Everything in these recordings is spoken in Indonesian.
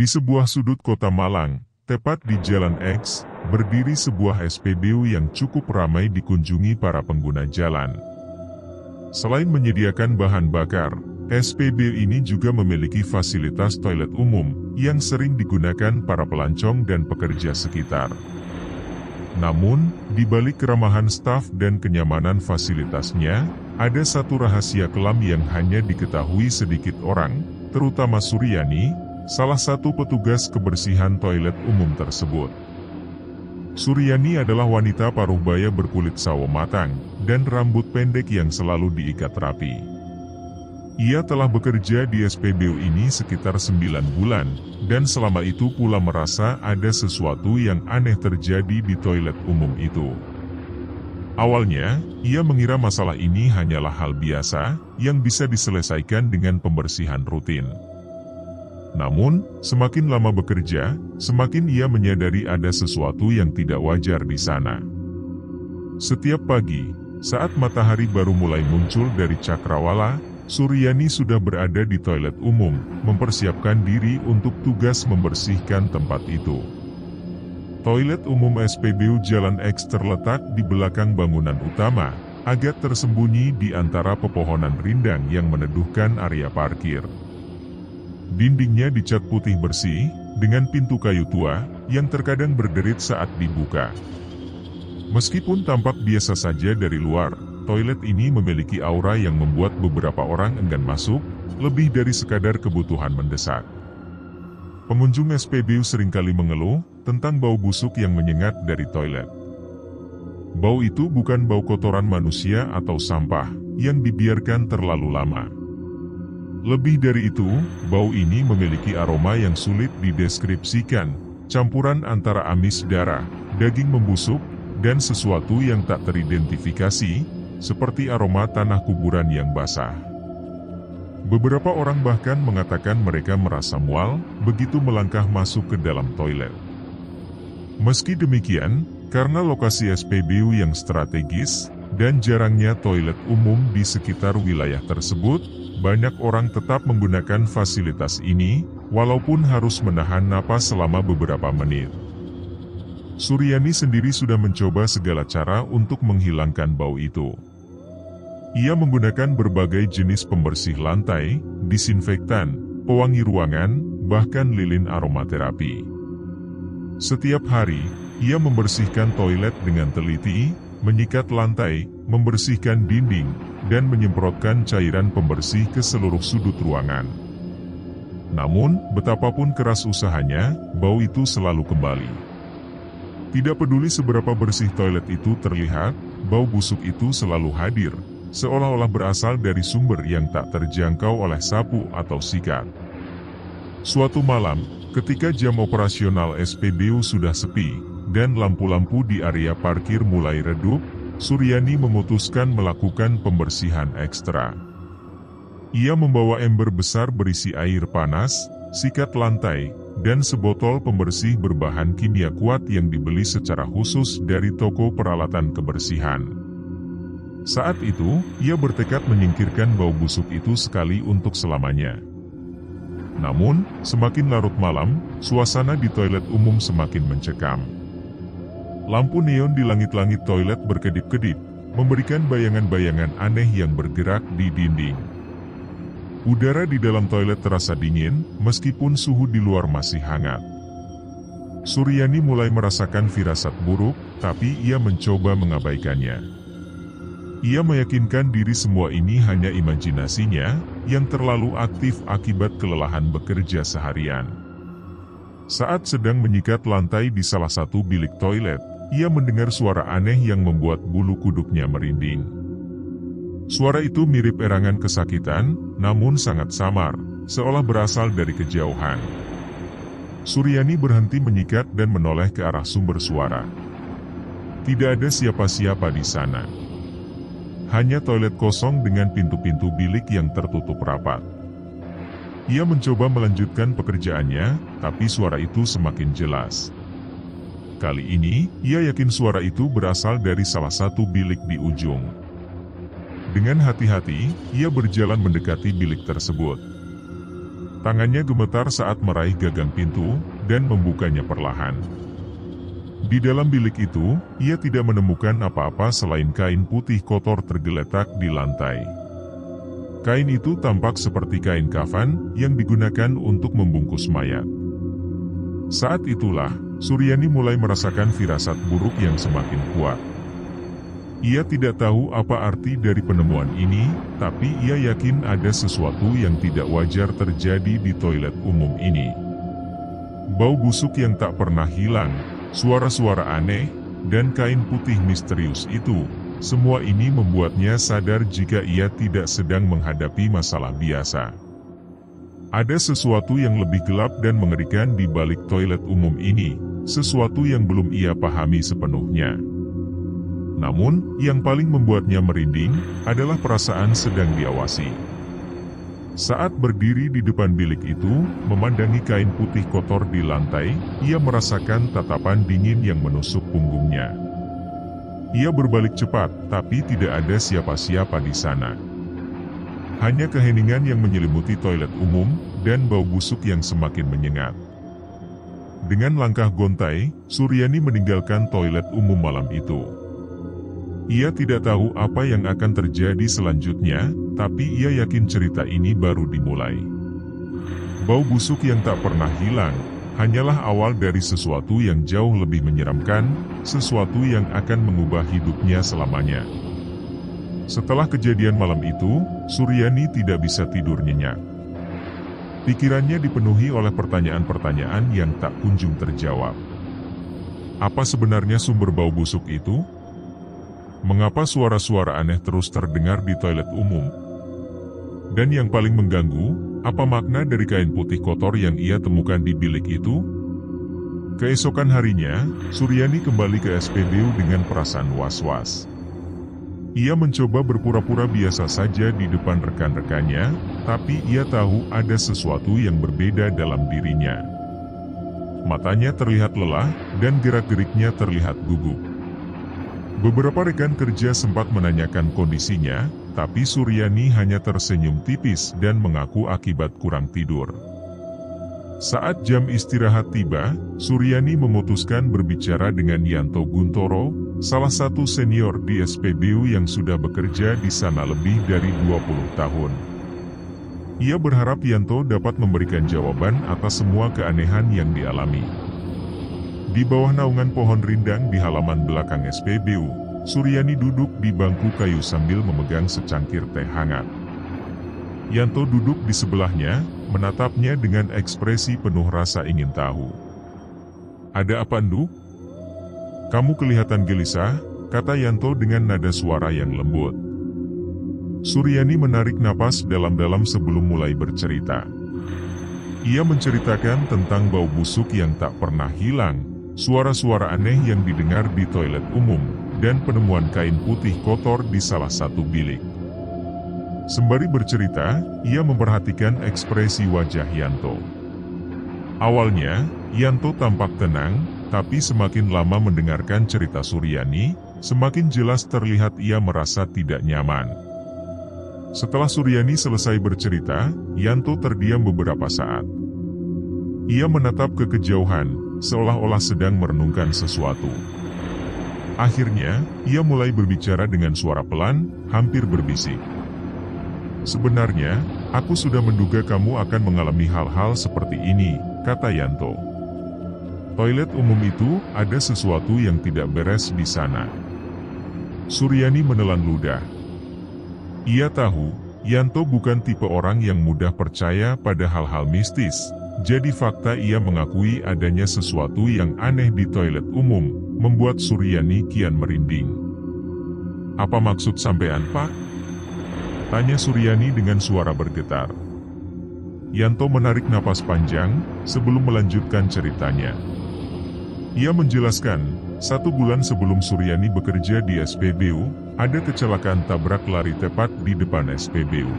Di sebuah sudut kota Malang, tepat di Jalan X, berdiri sebuah SPBU yang cukup ramai dikunjungi para pengguna jalan. Selain menyediakan bahan bakar, SPBU ini juga memiliki fasilitas toilet umum yang sering digunakan para pelancong dan pekerja sekitar. Namun, di balik keramahan staf dan kenyamanan fasilitasnya, ada satu rahasia kelam yang hanya diketahui sedikit orang, terutama Suryani, salah satu petugas kebersihan toilet umum tersebut. Suryani adalah wanita paruh baya berkulit sawo matang, dan rambut pendek yang selalu diikat rapi. Ia telah bekerja di SPBU ini sekitar 9 bulan, dan selama itu pula merasa ada sesuatu yang aneh terjadi di toilet umum itu. Awalnya, ia mengira masalah ini hanyalah hal biasa, yang bisa diselesaikan dengan pembersihan rutin. Namun, semakin lama bekerja, semakin ia menyadari ada sesuatu yang tidak wajar di sana. Setiap pagi, saat matahari baru mulai muncul dari cakrawala, Suryani sudah berada di toilet umum, mempersiapkan diri untuk tugas membersihkan tempat itu. Toilet umum SPBU Jalan X terletak di belakang bangunan utama, agak tersembunyi di antara pepohonan rindang yang meneduhkan area parkir. Dindingnya dicat putih bersih, dengan pintu kayu tua, yang terkadang berderit saat dibuka. Meskipun tampak biasa saja dari luar, toilet ini memiliki aura yang membuat beberapa orang enggan masuk, lebih dari sekadar kebutuhan mendesak. Pengunjung SPBU seringkali mengeluh tentang bau busuk yang menyengat dari toilet. Bau itu bukan bau kotoran manusia atau sampah, yang dibiarkan terlalu lama. Lebih dari itu, bau ini memiliki aroma yang sulit dideskripsikan, campuran antara amis darah, daging membusuk, dan sesuatu yang tak teridentifikasi, seperti aroma tanah kuburan yang basah. Beberapa orang bahkan mengatakan mereka merasa mual begitu melangkah masuk ke dalam toilet. Meski demikian, karena lokasi SPBU yang strategis, dan jarangnya toilet umum di sekitar wilayah tersebut, banyak orang tetap menggunakan fasilitas ini, walaupun harus menahan napas selama beberapa menit. Suryani sendiri sudah mencoba segala cara untuk menghilangkan bau itu. Ia menggunakan berbagai jenis pembersih lantai, disinfektan, pewangi ruangan, bahkan lilin aromaterapi. Setiap hari, ia membersihkan toilet dengan teliti, menyikat lantai, membersihkan dinding, dan menyemprotkan cairan pembersih ke seluruh sudut ruangan. Namun, betapapun keras usahanya, bau itu selalu kembali. Tidak peduli seberapa bersih toilet itu terlihat, bau busuk itu selalu hadir, seolah-olah berasal dari sumber yang tak terjangkau oleh sapu atau sikat. Suatu malam, ketika jam operasional SPBU sudah sepi, dan lampu-lampu di area parkir mulai redup, Suryani memutuskan melakukan pembersihan ekstra. Ia membawa ember besar berisi air panas, sikat lantai, dan sebotol pembersih berbahan kimia kuat yang dibeli secara khusus dari toko peralatan kebersihan. Saat itu, ia bertekad menyingkirkan bau busuk itu sekali untuk selamanya. Namun, semakin larut malam, suasana di toilet umum semakin mencekam. Lampu neon di langit-langit toilet berkedip-kedip, memberikan bayangan-bayangan aneh yang bergerak di dinding. Udara di dalam toilet terasa dingin, meskipun suhu di luar masih hangat. Suryani mulai merasakan firasat buruk, tapi ia mencoba mengabaikannya. Ia meyakinkan diri semua ini hanya imajinasinya, yang terlalu aktif akibat kelelahan bekerja seharian. Saat sedang menyikat lantai di salah satu bilik toilet, ia mendengar suara aneh yang membuat bulu kuduknya merinding. Suara itu mirip erangan kesakitan, namun sangat samar, seolah berasal dari kejauhan. Suryani berhenti menyikat dan menoleh ke arah sumber suara. Tidak ada siapa-siapa di sana. Hanya toilet kosong dengan pintu-pintu bilik yang tertutup rapat. Ia mencoba melanjutkan pekerjaannya, tapi suara itu semakin jelas. Kali ini, ia yakin suara itu berasal dari salah satu bilik di ujung. Dengan hati-hati, ia berjalan mendekati bilik tersebut. Tangannya gemetar saat meraih gagang pintu dan membukanya perlahan. Di dalam bilik itu, ia tidak menemukan apa-apa selain kain putih kotor tergeletak di lantai. Kain itu tampak seperti kain kafan yang digunakan untuk membungkus mayat. Saat itulah, Suryani mulai merasakan firasat buruk yang semakin kuat. Ia tidak tahu apa arti dari penemuan ini, tapi ia yakin ada sesuatu yang tidak wajar terjadi di toilet umum ini. Bau busuk yang tak pernah hilang, suara-suara aneh, dan kain putih misterius itu, semua ini membuatnya sadar jika ia tidak sedang menghadapi masalah biasa. Ada sesuatu yang lebih gelap dan mengerikan di balik toilet umum ini, sesuatu yang belum ia pahami sepenuhnya. Namun, yang paling membuatnya merinding adalah perasaan sedang diawasi. Saat berdiri di depan bilik itu, memandangi kain putih kotor di lantai, ia merasakan tatapan dingin yang menusuk punggungnya. Ia berbalik cepat, tapi tidak ada siapa-siapa di sana. Hanya keheningan yang menyelimuti toilet umum, dan bau busuk yang semakin menyengat. Dengan langkah gontai, Suryani meninggalkan toilet umum malam itu. Ia tidak tahu apa yang akan terjadi selanjutnya, tapi ia yakin cerita ini baru dimulai. Bau busuk yang tak pernah hilang, hanyalah awal dari sesuatu yang jauh lebih menyeramkan, sesuatu yang akan mengubah hidupnya selamanya. Setelah kejadian malam itu, Suryani tidak bisa tidur nyenyak. Pikirannya dipenuhi oleh pertanyaan-pertanyaan yang tak kunjung terjawab. Apa sebenarnya sumber bau busuk itu? Mengapa suara-suara aneh terus terdengar di toilet umum? Dan yang paling mengganggu, apa makna dari kain putih kotor yang ia temukan di bilik itu? Keesokan harinya, Suryani kembali ke SPBU dengan perasaan was-was. Ia mencoba berpura-pura biasa saja di depan rekan-rekannya, tapi ia tahu ada sesuatu yang berbeda dalam dirinya. Matanya terlihat lelah, dan gerak-geriknya terlihat gugup. Beberapa rekan kerja sempat menanyakan kondisinya, tapi Suryani hanya tersenyum tipis dan mengaku akibat kurang tidur. Saat jam istirahat tiba, Suryani memutuskan berbicara dengan Yanto Guntoro, salah satu senior di SPBU yang sudah bekerja di sana lebih dari 20 tahun. Ia berharap Yanto dapat memberikan jawaban atas semua keanehan yang dialami. Di bawah naungan pohon rindang di halaman belakang SPBU, Suryani duduk di bangku kayu sambil memegang secangkir teh hangat. Yanto duduk di sebelahnya, menatapnya dengan ekspresi penuh rasa ingin tahu. "Ada apa, Ndu? Kamu kelihatan gelisah," kata Yanto dengan nada suara yang lembut. Suryani menarik napas dalam-dalam sebelum mulai bercerita. Ia menceritakan tentang bau busuk yang tak pernah hilang, suara-suara aneh yang didengar di toilet umum, dan penemuan kain putih kotor di salah satu bilik. Sembari bercerita, ia memperhatikan ekspresi wajah Yanto. Awalnya, Yanto tampak tenang, tapi semakin lama mendengarkan cerita Suryani, semakin jelas terlihat ia merasa tidak nyaman. Setelah Suryani selesai bercerita, Yanto terdiam beberapa saat. Ia menatap ke kejauhan, seolah-olah sedang merenungkan sesuatu. Akhirnya, ia mulai berbicara dengan suara pelan, hampir berbisik. "Sebenarnya, aku sudah menduga kamu akan mengalami hal-hal seperti ini," kata Yanto. "Toilet umum itu, ada sesuatu yang tidak beres di sana." Suryani menelan ludah. Ia tahu, Yanto bukan tipe orang yang mudah percaya pada hal-hal mistis. Jadi fakta ia mengakui adanya sesuatu yang aneh di toilet umum, membuat Suryani kian merinding. "Apa maksud sampean, Pak?" tanya Suryani dengan suara bergetar. Yanto menarik napas panjang, sebelum melanjutkan ceritanya. Ia menjelaskan, 1 bulan sebelum Suryani bekerja di SPBU, ada kecelakaan tabrak lari tepat di depan SPBU.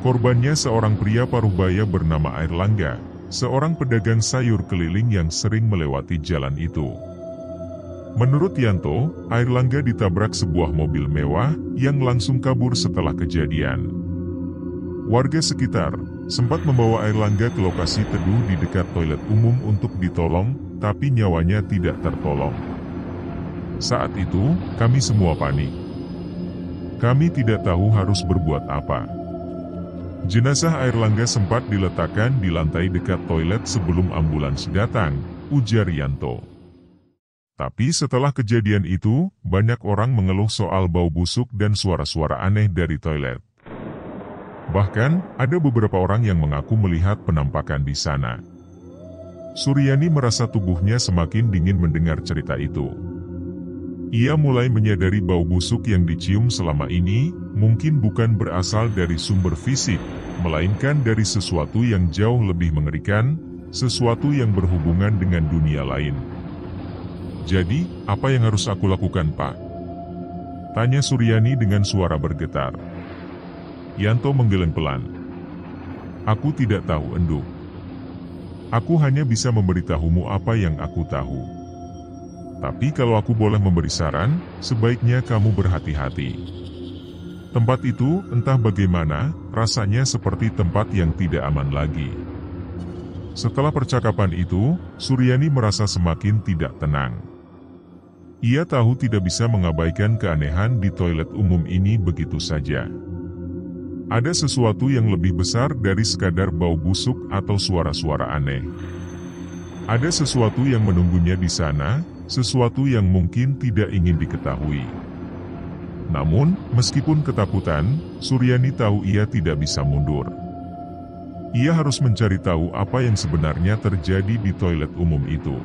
Korbannya seorang pria paruh-baya bernama Airlangga, seorang pedagang sayur keliling yang sering melewati jalan itu. Menurut Yanto, Airlangga ditabrak sebuah mobil mewah yang langsung kabur setelah kejadian. Warga sekitar, sempat membawa Airlangga ke lokasi teduh di dekat toilet umum untuk ditolong, tapi nyawanya tidak tertolong. Saat itu, kami semua panik. Kami tidak tahu harus berbuat apa. Jenazah Airlangga sempat diletakkan di lantai dekat toilet sebelum ambulans datang, ujar Yanto. Tapi setelah kejadian itu, banyak orang mengeluh soal bau busuk dan suara-suara aneh dari toilet. Bahkan, ada beberapa orang yang mengaku melihat penampakan di sana. Suryani merasa tubuhnya semakin dingin mendengar cerita itu. Ia mulai menyadari bau busuk yang dicium selama ini, mungkin bukan berasal dari sumber fisik, melainkan dari sesuatu yang jauh lebih mengerikan, sesuatu yang berhubungan dengan dunia lain. Jadi, apa yang harus aku lakukan, Pak? Tanya Suryani dengan suara bergetar. Yanto menggeleng pelan. Aku tidak tahu, Enduk. Aku hanya bisa memberitahumu apa yang aku tahu. Tapi kalau aku boleh memberi saran, sebaiknya kamu berhati-hati. Tempat itu, entah bagaimana, rasanya seperti tempat yang tidak aman lagi. Setelah percakapan itu, Suryani merasa semakin tidak tenang. Ia tahu tidak bisa mengabaikan keanehan di toilet umum ini begitu saja. Ada sesuatu yang lebih besar dari sekadar bau busuk atau suara-suara aneh. Ada sesuatu yang menunggunya di sana, sesuatu yang mungkin tidak ingin diketahui. Namun, meskipun ketakutan, Suryani tahu ia tidak bisa mundur. Ia harus mencari tahu apa yang sebenarnya terjadi di toilet umum itu.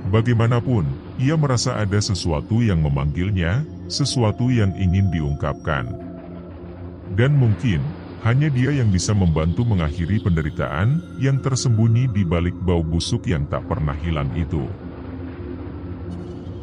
Bagaimanapun, ia merasa ada sesuatu yang memanggilnya, sesuatu yang ingin diungkapkan. Dan mungkin, hanya dia yang bisa membantu mengakhiri penderitaan yang tersembunyi di balik bau busuk yang tak pernah hilang itu.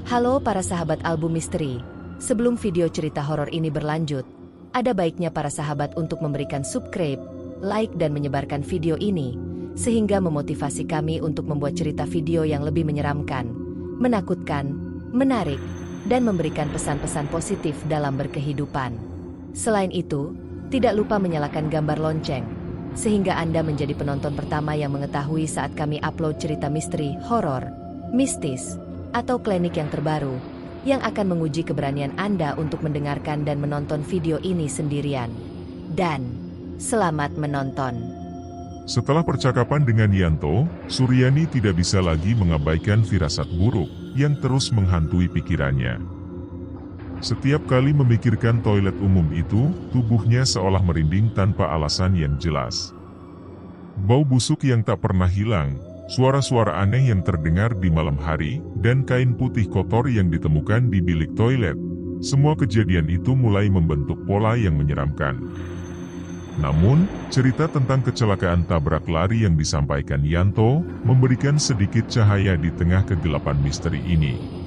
Halo para sahabat album misteri, sebelum video cerita horor ini berlanjut, ada baiknya para sahabat untuk memberikan subscribe, like dan menyebarkan video ini, sehingga memotivasi kami untuk membuat cerita video yang lebih menyeramkan, menakutkan, menarik, dan memberikan pesan-pesan positif dalam berkehidupan. Selain itu, tidak lupa menyalakan gambar lonceng, sehingga Anda menjadi penonton pertama yang mengetahui saat kami upload cerita misteri, horor, mistis, atau klinik yang terbaru, yang akan menguji keberanian Anda untuk mendengarkan dan menonton video ini sendirian. Dan, selamat menonton. Setelah percakapan dengan Yanto, Suryani tidak bisa lagi mengabaikan firasat buruk yang terus menghantui pikirannya. Setiap kali memikirkan toilet umum itu, tubuhnya seolah merinding tanpa alasan yang jelas. Bau busuk yang tak pernah hilang, suara-suara aneh yang terdengar di malam hari, dan kain putih kotor yang ditemukan di bilik toilet, semua kejadian itu mulai membentuk pola yang menyeramkan. Namun, cerita tentang kecelakaan tabrak lari yang disampaikan Yanto memberikan sedikit cahaya di tengah kegelapan misteri ini.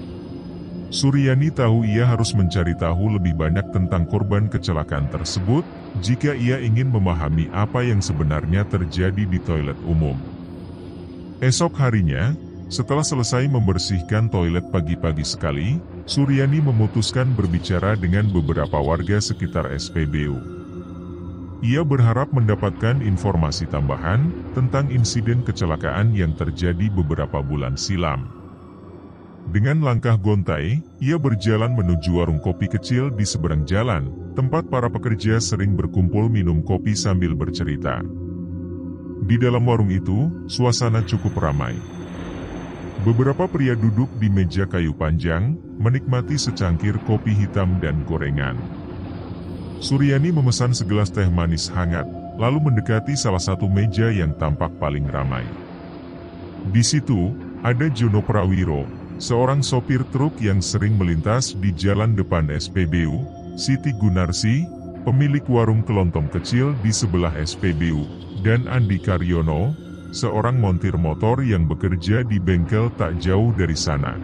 Suryani tahu ia harus mencari tahu lebih banyak tentang korban kecelakaan tersebut jika ia ingin memahami apa yang sebenarnya terjadi di toilet umum. Esok harinya, setelah selesai membersihkan toilet pagi-pagi sekali, Suryani memutuskan berbicara dengan beberapa warga sekitar SPBU. Ia berharap mendapatkan informasi tambahan tentang insiden kecelakaan yang terjadi beberapa bulan silam. Dengan langkah gontai, ia berjalan menuju warung kopi kecil di seberang jalan, tempat para pekerja sering berkumpul minum kopi sambil bercerita. Di dalam warung itu, suasana cukup ramai. Beberapa pria duduk di meja kayu panjang, menikmati secangkir kopi hitam dan gorengan. Suryani memesan segelas teh manis hangat, lalu mendekati salah satu meja yang tampak paling ramai. Di situ, ada Jono Prawiro, seorang sopir truk yang sering melintas di jalan depan SPBU, Siti Gunarsi, pemilik warung kelontong kecil di sebelah SPBU, dan Andi Karyono, seorang montir motor yang bekerja di bengkel tak jauh dari sana.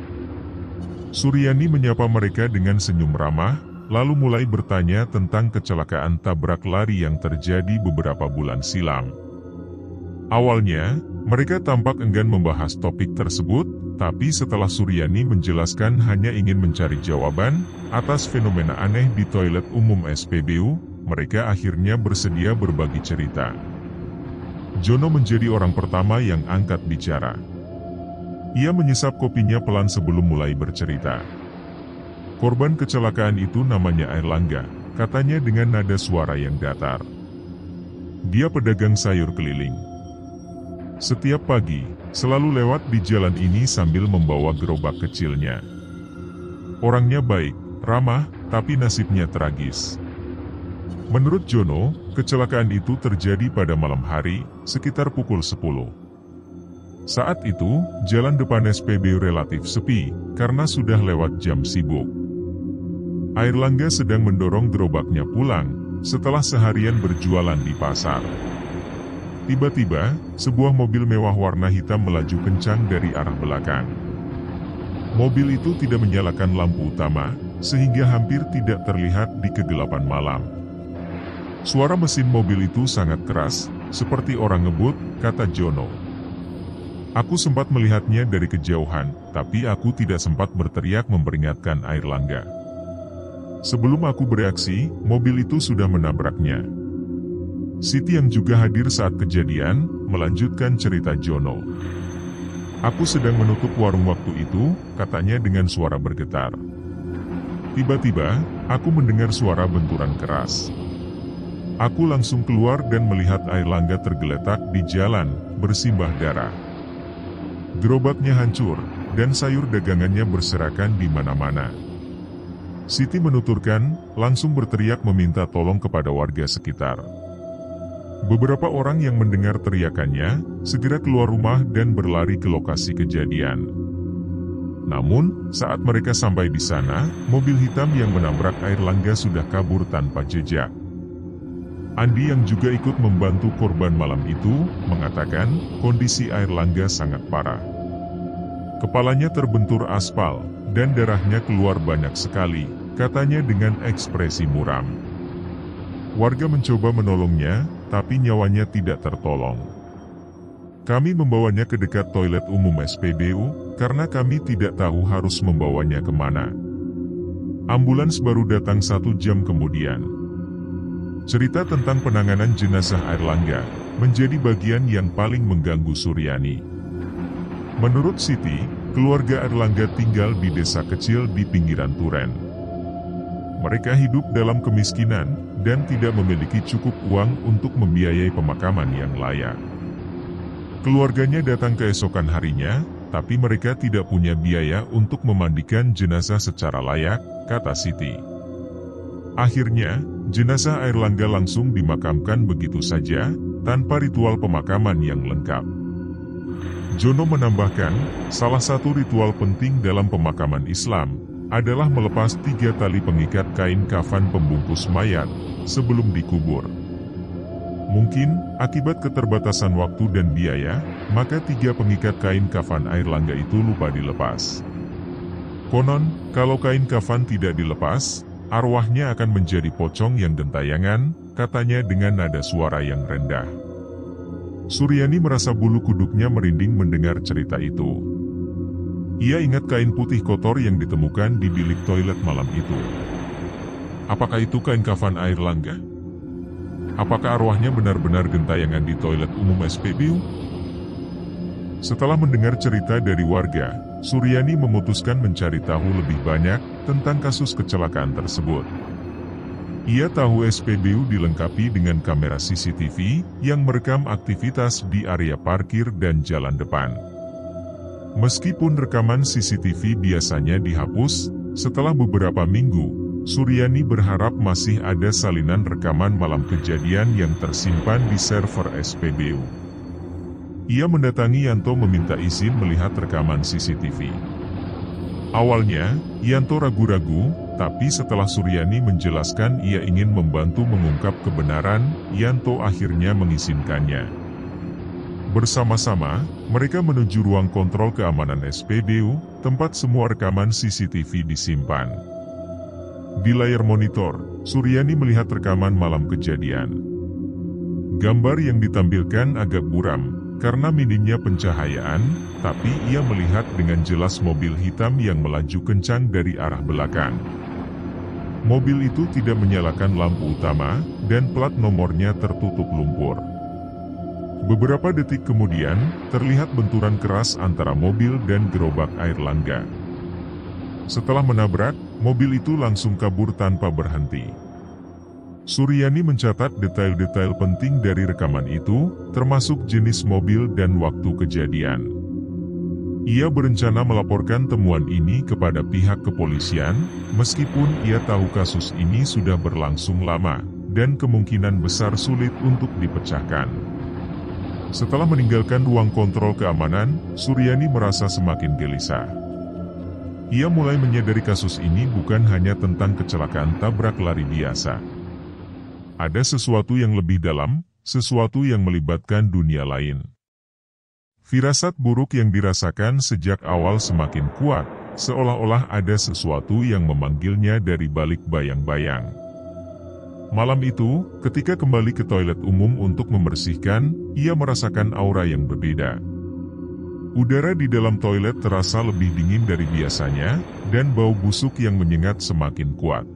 Suryani menyapa mereka dengan senyum ramah, lalu mulai bertanya tentang kecelakaan tabrak lari yang terjadi beberapa bulan silam. Awalnya, mereka tampak enggan membahas topik tersebut, tapi setelah Suryani menjelaskan hanya ingin mencari jawaban atas fenomena aneh di toilet umum SPBU, mereka akhirnya bersedia berbagi cerita. Jono menjadi orang pertama yang angkat bicara. Ia menyesap kopinya pelan sebelum mulai bercerita. Korban kecelakaan itu namanya Airlangga, katanya dengan nada suara yang datar. Dia pedagang sayur keliling. Setiap pagi, selalu lewat di jalan ini sambil membawa gerobak kecilnya. Orangnya baik, ramah, tapi nasibnya tragis. Menurut Jono, kecelakaan itu terjadi pada malam hari, sekitar pukul 10. Saat itu, jalan depan SPBU relatif sepi, karena sudah lewat jam sibuk. Airlangga sedang mendorong gerobaknya pulang, setelah seharian berjualan di pasar. Tiba-tiba, sebuah mobil mewah warna hitam melaju kencang dari arah belakang. Mobil itu tidak menyalakan lampu utama, sehingga hampir tidak terlihat di kegelapan malam. Suara mesin mobil itu sangat keras, seperti orang ngebut, kata Jono. Aku sempat melihatnya dari kejauhan, tapi aku tidak sempat berteriak memperingatkan Airlangga. Sebelum aku bereaksi, mobil itu sudah menabraknya. Siti yang juga hadir saat kejadian, melanjutkan cerita Jono. Aku sedang menutup warung waktu itu, katanya dengan suara bergetar. Tiba-tiba, aku mendengar suara benturan keras. Aku langsung keluar dan melihat Airlangga tergeletak di jalan, bersimbah darah. Gerobaknya hancur, dan sayur dagangannya berserakan di mana-mana. Siti menuturkan, langsung berteriak meminta tolong kepada warga sekitar. Beberapa orang yang mendengar teriakannya, segera keluar rumah dan berlari ke lokasi kejadian. Namun, saat mereka sampai di sana, mobil hitam yang menabrak Airlangga sudah kabur tanpa jejak. Andi yang juga ikut membantu korban malam itu, mengatakan, kondisi Airlangga sangat parah. Kepalanya terbentur aspal, dan darahnya keluar banyak sekali, katanya dengan ekspresi muram. Warga mencoba menolongnya, tapi nyawanya tidak tertolong. Kami membawanya ke dekat toilet umum SPBU, karena kami tidak tahu harus membawanya kemana. Ambulans baru datang 1 jam kemudian. Cerita tentang penanganan jenazah Airlangga menjadi bagian yang paling mengganggu Suryani. Menurut Siti, keluarga Airlangga tinggal di desa kecil di pinggiran Turen. Mereka hidup dalam kemiskinan dan tidak memiliki cukup uang untuk membiayai pemakaman yang layak. Keluarganya datang keesokan harinya, tapi mereka tidak punya biaya untuk memandikan jenazah secara layak, kata Siti. Akhirnya, jenazah Airlangga langsung dimakamkan begitu saja, tanpa ritual pemakaman yang lengkap. Jono menambahkan, salah satu ritual penting dalam pemakaman Islam adalah melepas 3 tali pengikat kain kafan pembungkus mayat sebelum dikubur. Mungkin, akibat keterbatasan waktu dan biaya, maka 3 pengikat kain kafan Airlangga itu lupa dilepas. Konon, kalau kain kafan tidak dilepas, arwahnya akan menjadi pocong yang gentayangan, katanya dengan nada suara yang rendah. Suryani merasa bulu kuduknya merinding mendengar cerita itu. Ia ingat kain putih kotor yang ditemukan di bilik toilet malam itu. Apakah itu kain kafan Airlangga? Apakah arwahnya benar-benar gentayangan di toilet umum SPBU? Setelah mendengar cerita dari warga, Suryani memutuskan mencari tahu lebih banyak tentang kasus kecelakaan tersebut. Ia tahu SPBU dilengkapi dengan kamera CCTV yang merekam aktivitas di area parkir dan jalan depan. Meskipun rekaman CCTV biasanya dihapus, setelah beberapa minggu, Suryani berharap masih ada salinan rekaman malam kejadian yang tersimpan di server SPBU. Ia mendatangi Yanto meminta izin melihat rekaman CCTV. Awalnya, Yanto ragu-ragu, tapi setelah Suryani menjelaskan ia ingin membantu mengungkap kebenaran, Yanto akhirnya mengizinkannya. Bersama-sama, mereka menuju ruang kontrol keamanan SPBU, tempat semua rekaman CCTV disimpan. Di layar monitor, Suryani melihat rekaman malam kejadian. Gambar yang ditampilkan agak buram, karena minimnya pencahayaan, tapi ia melihat dengan jelas mobil hitam yang melaju kencang dari arah belakang. Mobil itu tidak menyalakan lampu utama, dan plat nomornya tertutup lumpur. Beberapa detik kemudian, terlihat benturan keras antara mobil dan gerobak air langga. Setelah menabrak, mobil itu langsung kabur tanpa berhenti. Suryani mencatat detail-detail penting dari rekaman itu, termasuk jenis mobil dan waktu kejadian. Ia berencana melaporkan temuan ini kepada pihak kepolisian, meskipun ia tahu kasus ini sudah berlangsung lama, dan kemungkinan besar sulit untuk dipecahkan. Setelah meninggalkan ruang kontrol keamanan, Suryani merasa semakin gelisah. Ia mulai menyadari kasus ini bukan hanya tentang kecelakaan tabrak lari biasa. Ada sesuatu yang lebih dalam, sesuatu yang melibatkan dunia lain. Firasat buruk yang dirasakan sejak awal semakin kuat, seolah-olah ada sesuatu yang memanggilnya dari balik bayang-bayang. Malam itu, ketika kembali ke toilet umum untuk membersihkan, ia merasakan aura yang berbeda. Udara di dalam toilet terasa lebih dingin dari biasanya, dan bau busuk yang menyengat semakin kuat.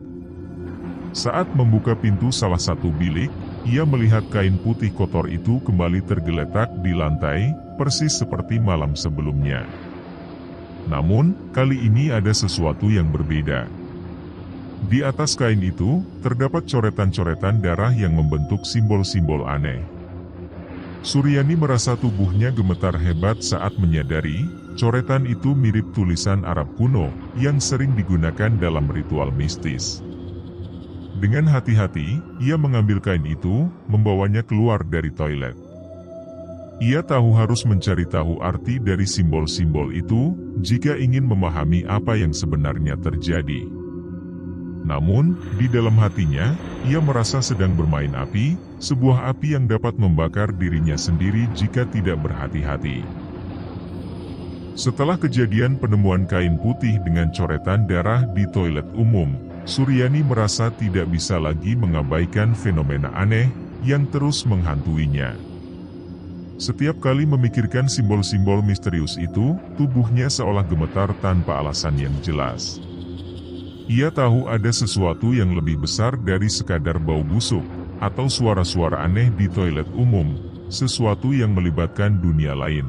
Saat membuka pintu salah satu bilik, ia melihat kain putih kotor itu kembali tergeletak di lantai, persis seperti malam sebelumnya. Namun, kali ini ada sesuatu yang berbeda. Di atas kain itu, terdapat coretan-coretan darah yang membentuk simbol-simbol aneh. Suryani merasa tubuhnya gemetar hebat saat menyadari, coretan itu mirip tulisan Arab kuno, yang sering digunakan dalam ritual mistis. Dengan hati-hati, ia mengambil kain itu, membawanya keluar dari toilet. Ia tahu harus mencari tahu arti dari simbol-simbol itu, jika ingin memahami apa yang sebenarnya terjadi. Namun, di dalam hatinya, ia merasa sedang bermain api, sebuah api yang dapat membakar dirinya sendiri jika tidak berhati-hati. Setelah kejadian penemuan kain putih dengan coretan darah di toilet umum, Suryani merasa tidak bisa lagi mengabaikan fenomena aneh yang terus menghantuinya. Setiap kali memikirkan simbol-simbol misterius itu, tubuhnya seolah gemetar tanpa alasan yang jelas. Ia tahu ada sesuatu yang lebih besar dari sekadar bau busuk, atau suara-suara aneh di toilet umum, sesuatu yang melibatkan dunia lain.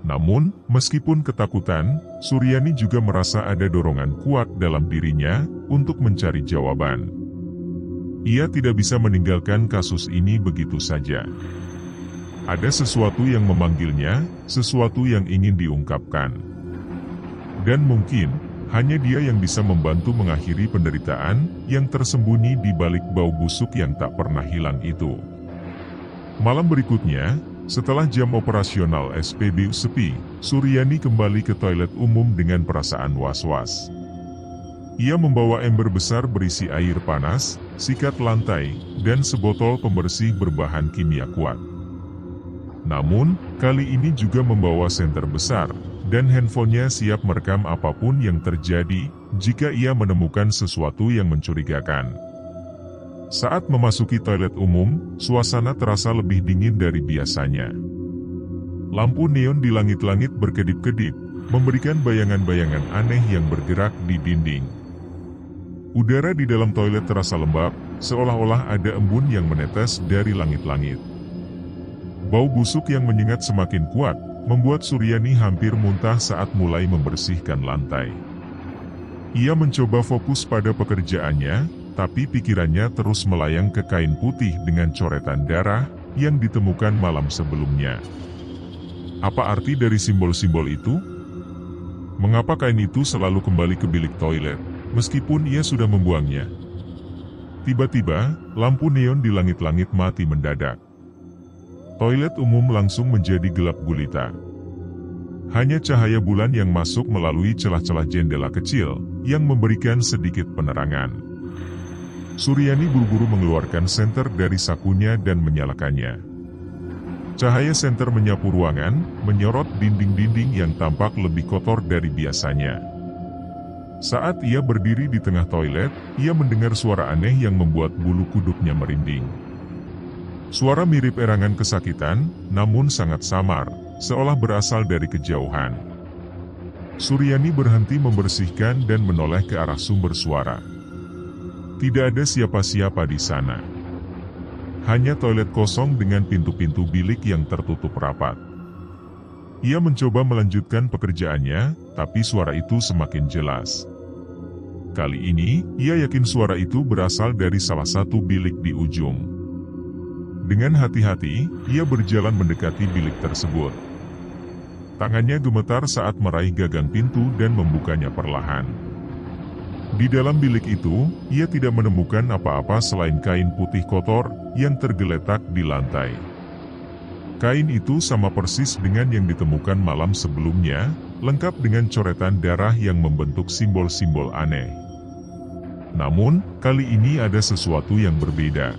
Namun, meskipun ketakutan, Suryani juga merasa ada dorongan kuat dalam dirinya untuk mencari jawaban. Ia tidak bisa meninggalkan kasus ini begitu saja. Ada sesuatu yang memanggilnya, sesuatu yang ingin diungkapkan. Dan mungkin, hanya dia yang bisa membantu mengakhiri penderitaan yang tersembunyi di balik bau busuk yang tak pernah hilang itu. Malam berikutnya, setelah jam operasional SPBU sepi, Suryani kembali ke toilet umum dengan perasaan was-was. Ia membawa ember besar berisi air panas, sikat lantai, dan sebotol pembersih berbahan kimia kuat. Namun, kali ini juga membawa senter besar, dan handphonenya siap merekam apapun yang terjadi jika ia menemukan sesuatu yang mencurigakan. Saat memasuki toilet umum, suasana terasa lebih dingin dari biasanya. Lampu neon di langit-langit berkedip-kedip, memberikan bayangan-bayangan aneh yang bergerak di dinding. Udara di dalam toilet terasa lembab, seolah-olah ada embun yang menetes dari langit-langit. Bau busuk yang menyengat semakin kuat, membuat Suryani hampir muntah saat mulai membersihkan lantai. Ia mencoba fokus pada pekerjaannya, tapi pikirannya terus melayang ke kain putih dengan coretan darah yang ditemukan malam sebelumnya. Apa arti dari simbol-simbol itu? Mengapa kain itu selalu kembali ke bilik toilet, meskipun ia sudah membuangnya? Tiba-tiba, lampu neon di langit-langit mati mendadak. Toilet umum langsung menjadi gelap gulita. Hanya cahaya bulan yang masuk melalui celah-celah jendela kecil, yang memberikan sedikit penerangan. Suryani buru-buru mengeluarkan senter dari sakunya dan menyalakannya. Cahaya senter menyapu ruangan, menyorot dinding-dinding yang tampak lebih kotor dari biasanya. Saat ia berdiri di tengah toilet, ia mendengar suara aneh yang membuat bulu kuduknya merinding. Suara mirip erangan kesakitan, namun sangat samar, seolah berasal dari kejauhan. Suryani berhenti membersihkan dan menoleh ke arah sumber suara. Tidak ada siapa-siapa di sana. hanya toilet kosong dengan pintu-pintu bilik yang tertutup rapat. Ia mencoba melanjutkan pekerjaannya, tapi suara itu semakin jelas. Kali ini, ia yakin suara itu berasal dari salah satu bilik di ujung. Dengan hati-hati, ia berjalan mendekati bilik tersebut. Tangannya gemetar saat meraih gagang pintu dan membukanya perlahan. Di dalam bilik itu, ia tidak menemukan apa-apa selain kain putih kotor yang tergeletak di lantai. Kain itu sama persis dengan yang ditemukan malam sebelumnya, lengkap dengan coretan darah yang membentuk simbol-simbol aneh. Namun, kali ini ada sesuatu yang berbeda.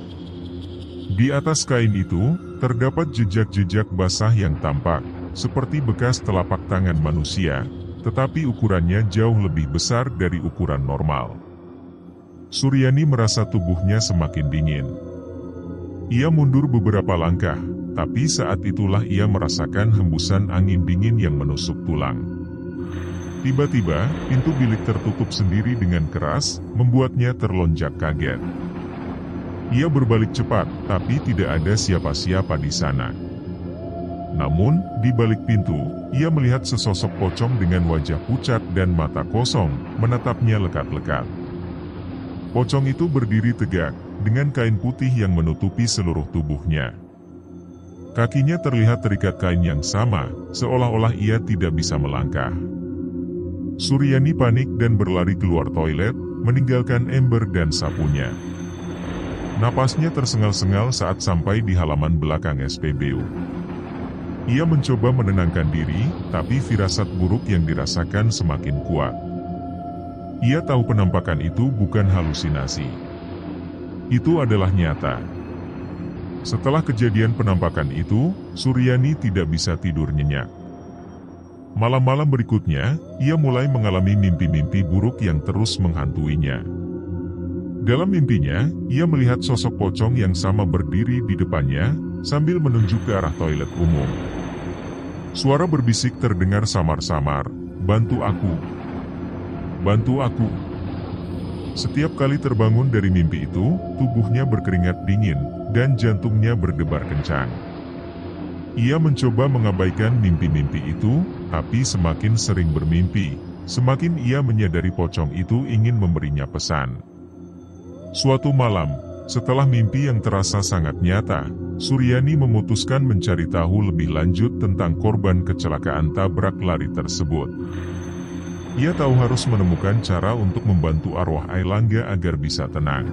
Di atas kain itu, terdapat jejak-jejak basah yang tampak, seperti bekas telapak tangan manusia, tetapi ukurannya jauh lebih besar dari ukuran normal. Suryani merasa tubuhnya semakin dingin. Ia mundur beberapa langkah, tapi saat itulah ia merasakan hembusan angin dingin yang menusuk tulang. Tiba-tiba, pintu bilik tertutup sendiri dengan keras, membuatnya terlonjak kaget. Ia berbalik cepat, tapi tidak ada siapa-siapa di sana. Namun, di balik pintu, ia melihat sesosok pocong dengan wajah pucat dan mata kosong, menatapnya lekat-lekat. Pocong itu berdiri tegak, dengan kain putih yang menutupi seluruh tubuhnya. Kakinya terlihat terikat kain yang sama, seolah-olah ia tidak bisa melangkah. Suryani panik dan berlari keluar toilet, meninggalkan ember dan sapunya. Napasnya tersengal-sengal saat sampai di halaman belakang SPBU. Ia mencoba menenangkan diri, tapi firasat buruk yang dirasakan semakin kuat. Ia tahu penampakan itu bukan halusinasi. Itu adalah nyata. Setelah kejadian penampakan itu, Suryani tidak bisa tidur nyenyak. Malam-malam berikutnya, ia mulai mengalami mimpi-mimpi buruk yang terus menghantuinya. Dalam mimpinya, ia melihat sosok pocong yang sama berdiri di depannya, sambil menunjuk ke arah toilet umum. Suara berbisik terdengar samar-samar, "Bantu aku! Bantu aku!" Setiap kali terbangun dari mimpi itu, tubuhnya berkeringat dingin, dan jantungnya berdebar kencang. Ia mencoba mengabaikan mimpi-mimpi itu, tapi semakin sering bermimpi, semakin ia menyadari pocong itu ingin memberinya pesan. Suatu malam, setelah mimpi yang terasa sangat nyata, Suryani memutuskan mencari tahu lebih lanjut tentang korban kecelakaan tabrak lari tersebut. Ia tahu harus menemukan cara untuk membantu arwah Airlangga agar bisa tenang.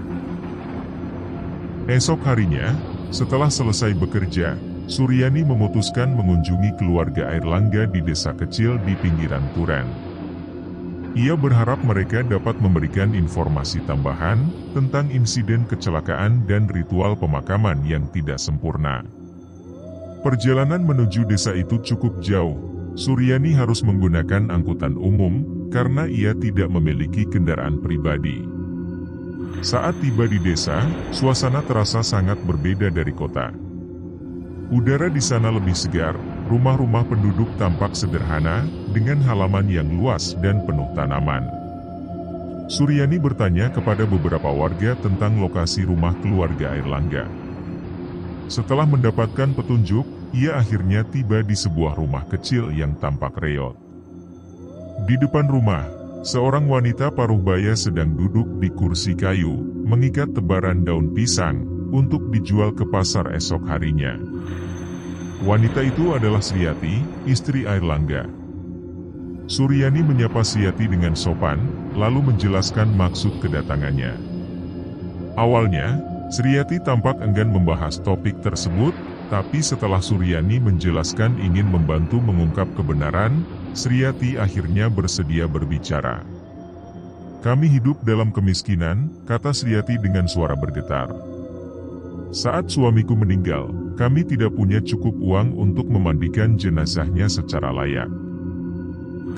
Esok harinya, setelah selesai bekerja, Suryani memutuskan mengunjungi keluarga Airlangga di desa kecil di pinggiran Turen. Ia berharap mereka dapat memberikan informasi tambahan tentang insiden kecelakaan dan ritual pemakaman yang tidak sempurna. Perjalanan menuju desa itu cukup jauh. Suryani harus menggunakan angkutan umum karena ia tidak memiliki kendaraan pribadi. Saat tiba di desa, suasana terasa sangat berbeda dari kota. Udara di sana lebih segar, rumah-rumah penduduk tampak sederhana, dengan halaman yang luas dan penuh tanaman. Suryani bertanya kepada beberapa warga tentang lokasi rumah keluarga Airlangga. Setelah mendapatkan petunjuk, ia akhirnya tiba di sebuah rumah kecil yang tampak reot. Di depan rumah, seorang wanita paruh baya sedang duduk di kursi kayu, mengikat tebaran daun pisang, untuk dijual ke pasar esok harinya. Wanita itu adalah Sriyati, istri Airlangga. Suryani menyapa Sriyati dengan sopan, lalu menjelaskan maksud kedatangannya. Awalnya, Sriyati tampak enggan membahas topik tersebut, tapi setelah Suryani menjelaskan ingin membantu mengungkap kebenaran, Sriyati akhirnya bersedia berbicara. "Kami hidup dalam kemiskinan," kata Sriyati dengan suara bergetar. "Saat suamiku meninggal, kami tidak punya cukup uang untuk memandikan jenazahnya secara layak.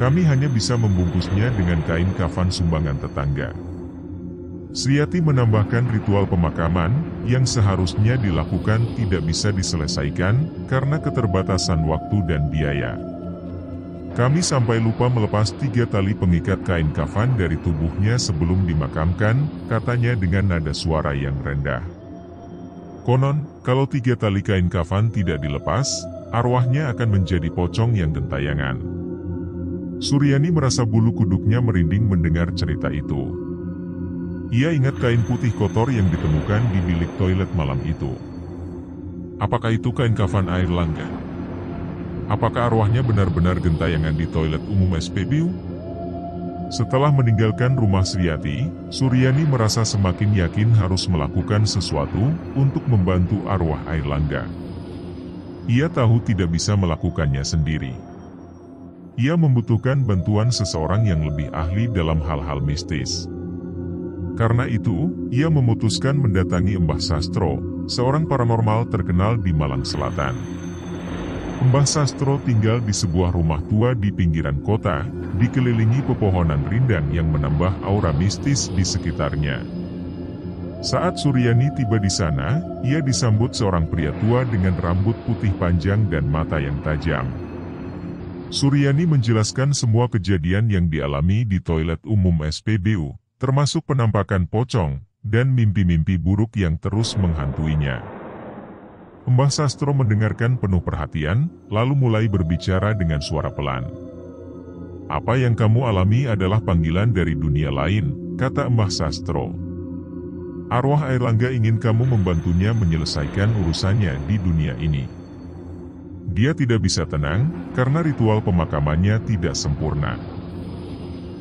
Kami hanya bisa membungkusnya dengan kain kafan sumbangan tetangga." Sriyati menambahkan ritual pemakaman, yang seharusnya dilakukan tidak bisa diselesaikan, karena keterbatasan waktu dan biaya. "Kami sampai lupa melepas 3 tali pengikat kain kafan dari tubuhnya sebelum dimakamkan," katanya dengan nada suara yang rendah. Konon, kalau 3 tali kain kafan tidak dilepas, arwahnya akan menjadi pocong yang gentayangan. Suryani merasa bulu kuduknya merinding mendengar cerita itu. Ia ingat kain putih kotor yang ditemukan di bilik toilet malam itu. Apakah itu kain kafan Airlangga? Apakah arwahnya benar-benar gentayangan di toilet umum SPBU? Setelah meninggalkan rumah Sriati, Suryani merasa semakin yakin harus melakukan sesuatu untuk membantu arwah Airlangga. Ia tahu tidak bisa melakukannya sendiri. Ia membutuhkan bantuan seseorang yang lebih ahli dalam hal-hal mistis. Karena itu, ia memutuskan mendatangi Mbah Sastro, seorang paranormal terkenal di Malang Selatan. Mbah Sastro tinggal di sebuah rumah tua di pinggiran kota, dikelilingi pepohonan rindang yang menambah aura mistis di sekitarnya. Saat Suryani tiba di sana, ia disambut seorang pria tua dengan rambut putih panjang dan mata yang tajam. Suryani menjelaskan semua kejadian yang dialami di toilet umum SPBU, termasuk penampakan pocong, dan mimpi-mimpi buruk yang terus menghantuinya. Mbah Sastro mendengarkan penuh perhatian, lalu mulai berbicara dengan suara pelan. "Apa yang kamu alami adalah panggilan dari dunia lain," kata Mbah Sastro. "Arwah Airlangga ingin kamu membantunya menyelesaikan urusannya di dunia ini. Dia tidak bisa tenang, karena ritual pemakamannya tidak sempurna."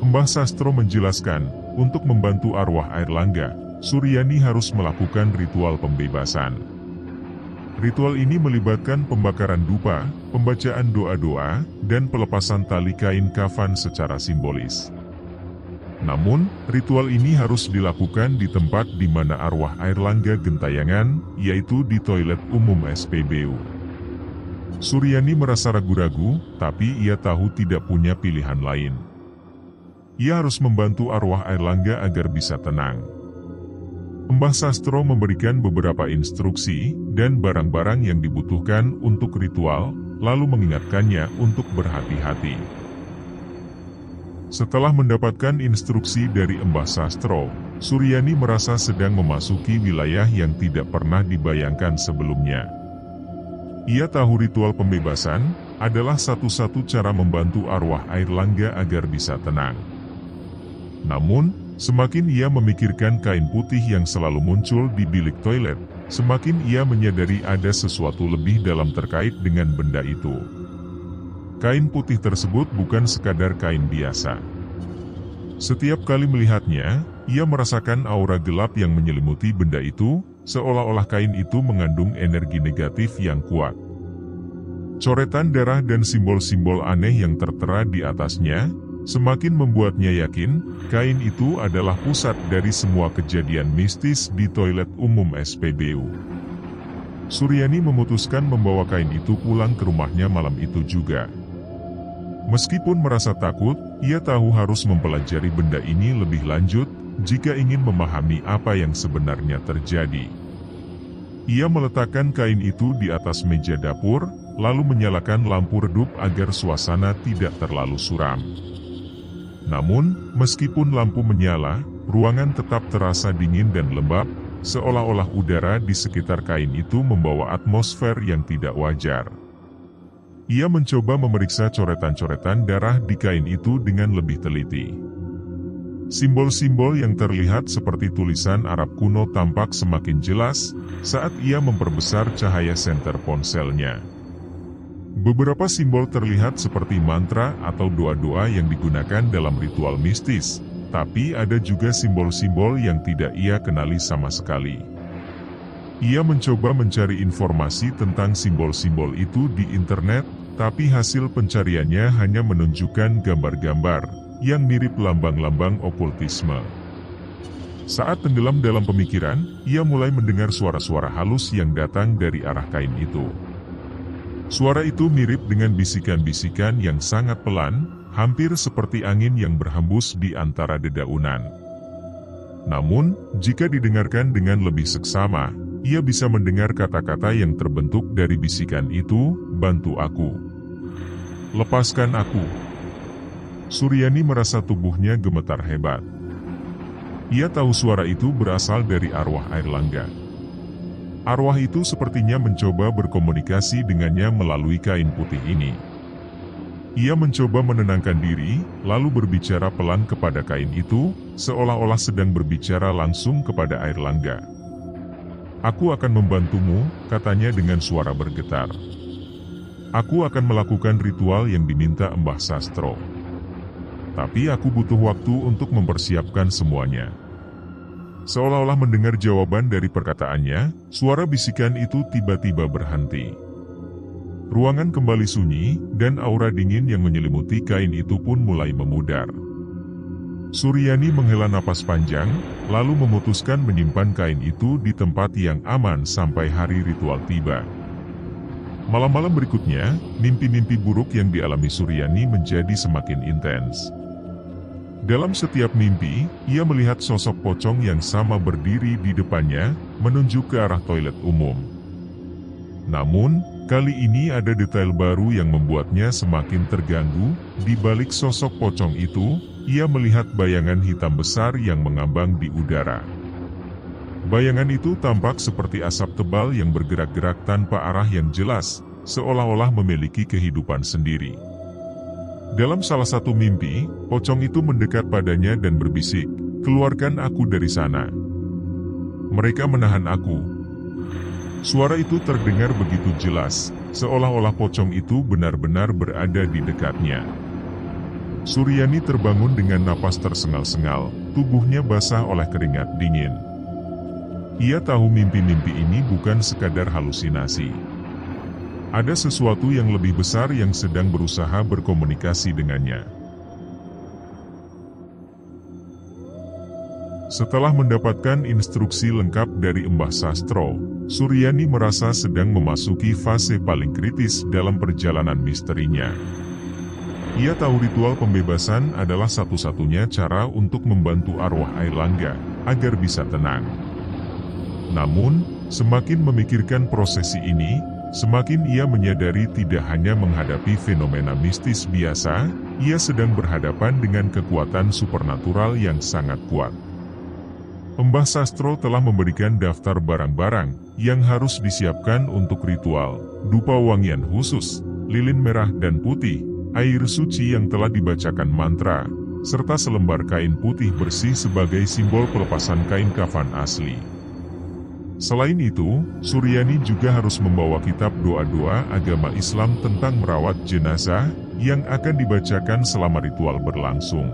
Mbah Sastro menjelaskan, untuk membantu arwah Airlangga, Suryani harus melakukan ritual pembebasan. Ritual ini melibatkan pembakaran dupa, pembacaan doa-doa, dan pelepasan tali kain kafan secara simbolis. Namun, ritual ini harus dilakukan di tempat di mana arwah Airlangga gentayangan, yaitu di toilet umum SPBU. Suryani merasa ragu-ragu, tapi ia tahu tidak punya pilihan lain. Ia harus membantu arwah Airlangga agar bisa tenang. Mbah Sastro memberikan beberapa instruksi dan barang-barang yang dibutuhkan untuk ritual, lalu mengingatkannya untuk berhati-hati. Setelah mendapatkan instruksi dari Mbah Sastro, Suryani merasa sedang memasuki wilayah yang tidak pernah dibayangkan sebelumnya. Ia tahu ritual pembebasan adalah satu-satu cara membantu arwah Airlangga agar bisa tenang. Namun, semakin ia memikirkan kain putih yang selalu muncul di bilik toilet, semakin ia menyadari ada sesuatu lebih dalam terkait dengan benda itu. Kain putih tersebut bukan sekadar kain biasa. Setiap kali melihatnya, ia merasakan aura gelap yang menyelimuti benda itu, seolah-olah kain itu mengandung energi negatif yang kuat. Coretan darah dan simbol-simbol aneh yang tertera di atasnya, semakin membuatnya yakin, kain itu adalah pusat dari semua kejadian mistis di toilet umum SPBU. Suryani memutuskan membawa kain itu pulang ke rumahnya malam itu juga. Meskipun merasa takut, ia tahu harus mempelajari benda ini lebih lanjut, jika ingin memahami apa yang sebenarnya terjadi. Ia meletakkan kain itu di atas meja dapur, lalu menyalakan lampu redup agar suasana tidak terlalu suram. Namun, meskipun lampu menyala, ruangan tetap terasa dingin dan lembab, seolah-olah udara di sekitar kain itu membawa atmosfer yang tidak wajar. Ia mencoba memeriksa coretan-coretan darah di kain itu dengan lebih teliti. Simbol-simbol yang terlihat seperti tulisan Arab kuno tampak semakin jelas saat ia memperbesar cahaya senter ponselnya. Beberapa simbol terlihat seperti mantra atau doa-doa yang digunakan dalam ritual mistis, tapi ada juga simbol-simbol yang tidak ia kenali sama sekali. Ia mencoba mencari informasi tentang simbol-simbol itu di internet, tapi hasil pencariannya hanya menunjukkan gambar-gambar yang mirip lambang-lambang okultisme. Saat tenggelam dalam pemikiran, ia mulai mendengar suara-suara halus yang datang dari arah kain itu. Suara itu mirip dengan bisikan-bisikan yang sangat pelan, hampir seperti angin yang berhembus di antara dedaunan. Namun, jika didengarkan dengan lebih seksama, ia bisa mendengar kata-kata yang terbentuk dari bisikan itu, "Bantu aku. Lepaskan aku." Suryani merasa tubuhnya gemetar hebat. Ia tahu suara itu berasal dari arwah Airlangga. Arwah itu sepertinya mencoba berkomunikasi dengannya melalui kain putih ini. Ia mencoba menenangkan diri, lalu berbicara pelan kepada kain itu, seolah-olah sedang berbicara langsung kepada air langga. "Aku akan membantumu," katanya dengan suara bergetar. "Aku akan melakukan ritual yang diminta Mbah Sastro. Tapi aku butuh waktu untuk mempersiapkan semuanya." Seolah-olah mendengar jawaban dari perkataannya, suara bisikan itu tiba-tiba berhenti. Ruangan kembali sunyi, dan aura dingin yang menyelimuti kain itu pun mulai memudar. Suryani menghela napas panjang, lalu memutuskan menyimpan kain itu di tempat yang aman sampai hari ritual tiba. Malam-malam berikutnya, mimpi-mimpi buruk yang dialami Suryani menjadi semakin intens. Dalam setiap mimpi, ia melihat sosok pocong yang sama berdiri di depannya, menunjuk ke arah toilet umum. Namun, kali ini ada detail baru yang membuatnya semakin terganggu. Di balik sosok pocong itu, ia melihat bayangan hitam besar yang mengambang di udara. Bayangan itu tampak seperti asap tebal yang bergerak-gerak tanpa arah yang jelas, seolah-olah memiliki kehidupan sendiri. Dalam salah satu mimpi, pocong itu mendekat padanya dan berbisik, "Keluarkan aku dari sana. Mereka menahan aku." Suara itu terdengar begitu jelas, seolah-olah pocong itu benar-benar berada di dekatnya. Suryani terbangun dengan napas tersengal-sengal, tubuhnya basah oleh keringat dingin. Ia tahu mimpi-mimpi ini bukan sekadar halusinasi. Ada sesuatu yang lebih besar yang sedang berusaha berkomunikasi dengannya. Setelah mendapatkan instruksi lengkap dari Mbah Sastro, Suryani merasa sedang memasuki fase paling kritis dalam perjalanan misterinya. Ia tahu ritual pembebasan adalah satu-satunya cara untuk membantu arwah Airlangga agar bisa tenang. Namun, semakin memikirkan prosesi ini, semakin ia menyadari tidak hanya menghadapi fenomena mistis biasa, ia sedang berhadapan dengan kekuatan supernatural yang sangat kuat. Mbah Sastro telah memberikan daftar barang-barang yang harus disiapkan untuk ritual, dupa wangian khusus, lilin merah dan putih, air suci yang telah dibacakan mantra, serta selembar kain putih bersih sebagai simbol pelepasan kain kafan asli. Selain itu, Suryani juga harus membawa kitab doa-doa agama Islam tentang merawat jenazah yang akan dibacakan selama ritual berlangsung.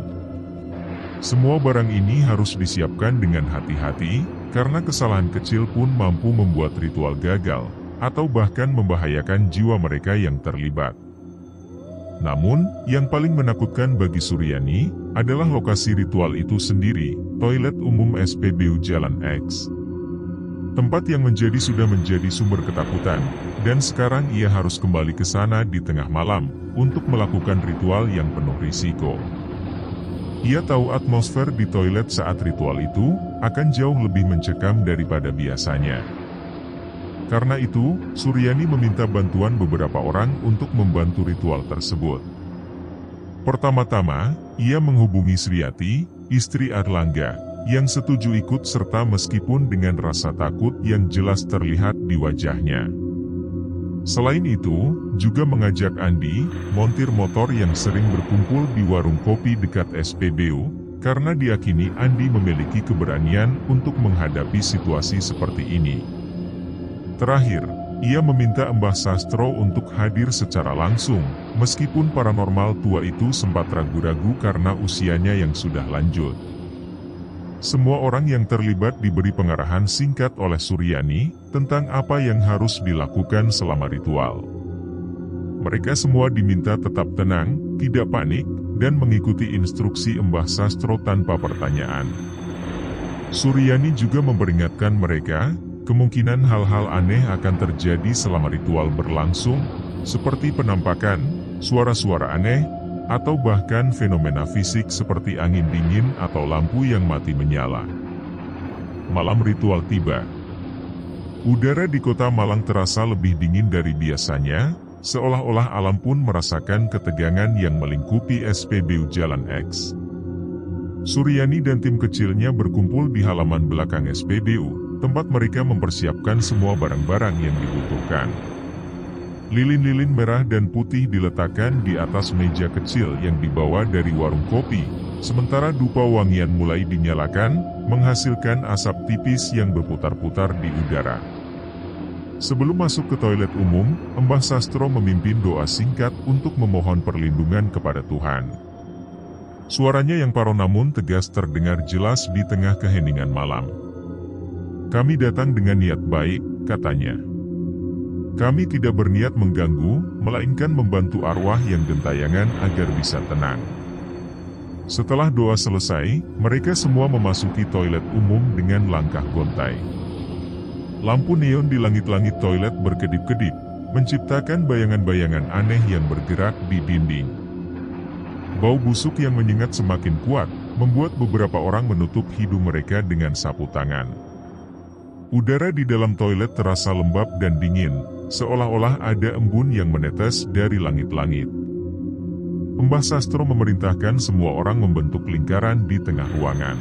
Semua barang ini harus disiapkan dengan hati-hati, karena kesalahan kecil pun mampu membuat ritual gagal, atau bahkan membahayakan jiwa mereka yang terlibat. Namun, yang paling menakutkan bagi Suryani adalah lokasi ritual itu sendiri, toilet umum SPBU Jalan X. Tempat yang sudah menjadi sumber ketakutan, dan sekarang ia harus kembali ke sana di tengah malam, untuk melakukan ritual yang penuh risiko. Ia tahu atmosfer di toilet saat ritual itu, akan jauh lebih mencekam daripada biasanya. Karena itu, Suryani meminta bantuan beberapa orang untuk membantu ritual tersebut. Pertama-tama, ia menghubungi Sriyati, istri Airlangga, yang setuju ikut serta meskipun dengan rasa takut yang jelas terlihat di wajahnya. Selain itu, juga mengajak Andi, montir motor yang sering berkumpul di warung kopi dekat SPBU, karena diyakini Andi memiliki keberanian untuk menghadapi situasi seperti ini. Terakhir, ia meminta Mbah Sastro untuk hadir secara langsung, meskipun paranormal tua itu sempat ragu-ragu karena usianya yang sudah lanjut. Semua orang yang terlibat diberi pengarahan singkat oleh Suryani tentang apa yang harus dilakukan selama ritual. Mereka semua diminta tetap tenang, tidak panik, dan mengikuti instruksi Mbah Sastro tanpa pertanyaan. Suryani juga memperingatkan mereka, kemungkinan hal-hal aneh akan terjadi selama ritual berlangsung, seperti penampakan, suara-suara aneh, atau bahkan fenomena fisik seperti angin dingin atau lampu yang mati menyala. Malam ritual tiba. Udara di kota Malang terasa lebih dingin dari biasanya, seolah-olah alam pun merasakan ketegangan yang melingkupi SPBU Jalan X. Suryani dan tim kecilnya berkumpul di halaman belakang SPBU, tempat mereka mempersiapkan semua barang-barang yang dibutuhkan. Lilin-lilin merah dan putih diletakkan di atas meja kecil yang dibawa dari warung kopi, sementara dupa wangian mulai dinyalakan, menghasilkan asap tipis yang berputar-putar di udara. Sebelum masuk ke toilet umum, Mbah Sastro memimpin doa singkat untuk memohon perlindungan kepada Tuhan. Suaranya yang parau namun tegas terdengar jelas di tengah keheningan malam. "Kami datang dengan niat baik," katanya. "Kami tidak berniat mengganggu, melainkan membantu arwah yang gentayangan agar bisa tenang." Setelah doa selesai, mereka semua memasuki toilet umum dengan langkah gontai. Lampu neon di langit-langit toilet berkedip-kedip, menciptakan bayangan-bayangan aneh yang bergerak di dinding. Bau busuk yang menyengat semakin kuat, membuat beberapa orang menutup hidung mereka dengan sapu tangan. Udara di dalam toilet terasa lembab dan dingin, seolah-olah ada embun yang menetes dari langit-langit. Mbah Sastro memerintahkan semua orang membentuk lingkaran di tengah ruangan.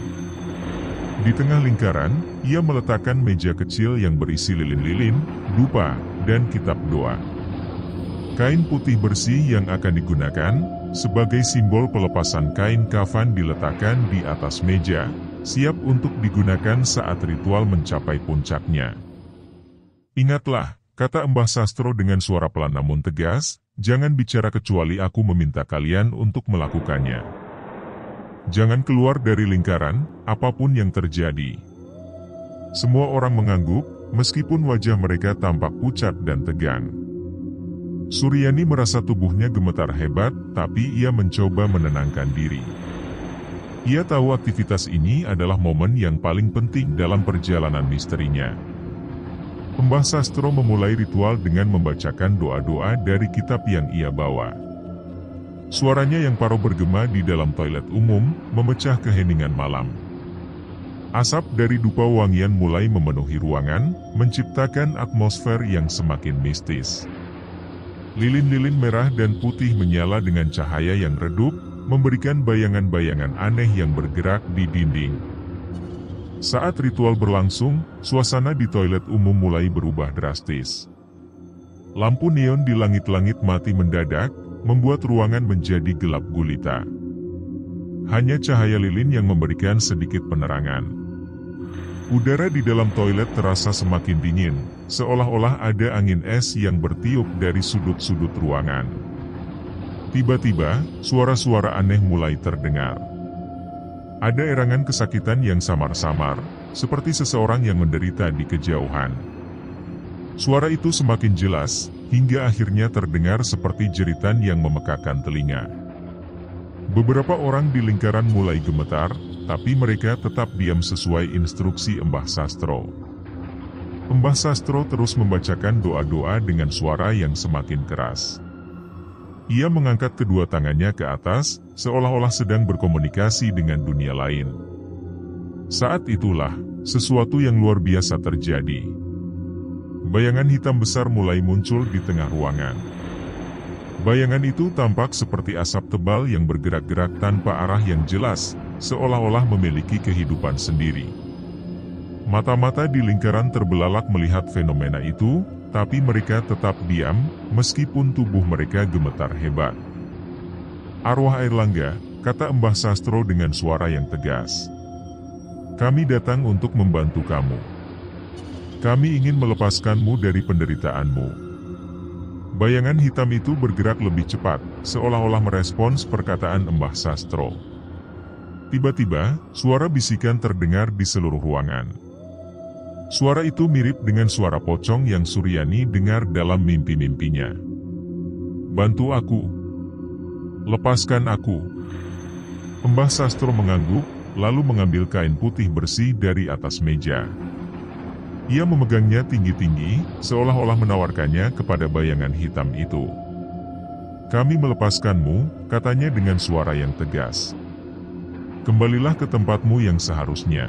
Di tengah lingkaran, ia meletakkan meja kecil yang berisi lilin-lilin, dupa, dan kitab doa. Kain putih bersih yang akan digunakan sebagai simbol pelepasan kain kafan diletakkan di atas meja, siap untuk digunakan saat ritual mencapai puncaknya. "Ingatlah," kata Mbah Sastro dengan suara pelan namun tegas, "jangan bicara kecuali aku meminta kalian untuk melakukannya. Jangan keluar dari lingkaran, apapun yang terjadi." Semua orang mengangguk, meskipun wajah mereka tampak pucat dan tegang. Suryani merasa tubuhnya gemetar hebat, tapi ia mencoba menenangkan diri. Ia tahu aktivitas ini adalah momen yang paling penting dalam perjalanan misterinya. Mbah Sastro memulai ritual dengan membacakan doa-doa dari kitab yang ia bawa. Suaranya yang parau bergema di dalam toilet umum, memecah keheningan malam. Asap dari dupa wangian mulai memenuhi ruangan, menciptakan atmosfer yang semakin mistis. Lilin-lilin merah dan putih menyala dengan cahaya yang redup, memberikan bayangan-bayangan aneh yang bergerak di dinding. Saat ritual berlangsung, suasana di toilet umum mulai berubah drastis. Lampu neon di langit-langit mati mendadak, membuat ruangan menjadi gelap gulita. Hanya cahaya lilin yang memberikan sedikit penerangan. Udara di dalam toilet terasa semakin dingin, seolah-olah ada angin es yang bertiup dari sudut-sudut ruangan. Tiba-tiba, suara-suara aneh mulai terdengar. Ada erangan kesakitan yang samar-samar, seperti seseorang yang menderita di kejauhan. Suara itu semakin jelas, hingga akhirnya terdengar seperti jeritan yang memekakan telinga. Beberapa orang di lingkaran mulai gemetar, tapi mereka tetap diam sesuai instruksi Mbah Sastro. Mbah Sastro terus membacakan doa-doa dengan suara yang semakin keras. Ia mengangkat kedua tangannya ke atas, seolah-olah sedang berkomunikasi dengan dunia lain. Saat itulah, sesuatu yang luar biasa terjadi. Bayangan hitam besar mulai muncul di tengah ruangan. Bayangan itu tampak seperti asap tebal yang bergerak-gerak tanpa arah yang jelas, seolah-olah memiliki kehidupan sendiri. Mata-mata di lingkaran terbelalak melihat fenomena itu, tapi mereka tetap diam, meskipun tubuh mereka gemetar hebat. "Arwah Airlangga," kata Mbah Sastro dengan suara yang tegas. "Kami datang untuk membantu kamu. Kami ingin melepaskanmu dari penderitaanmu." Bayangan hitam itu bergerak lebih cepat, seolah-olah merespons perkataan Mbah Sastro. Tiba-tiba, suara bisikan terdengar di seluruh ruangan. Suara itu mirip dengan suara pocong yang Suryani dengar dalam mimpi-mimpinya. "Bantu aku. Lepaskan aku." Mbah Sastro mengangguk, lalu mengambil kain putih bersih dari atas meja. Ia memegangnya tinggi-tinggi, seolah-olah menawarkannya kepada bayangan hitam itu. "Kami melepaskanmu," katanya dengan suara yang tegas. "Kembalilah ke tempatmu yang seharusnya."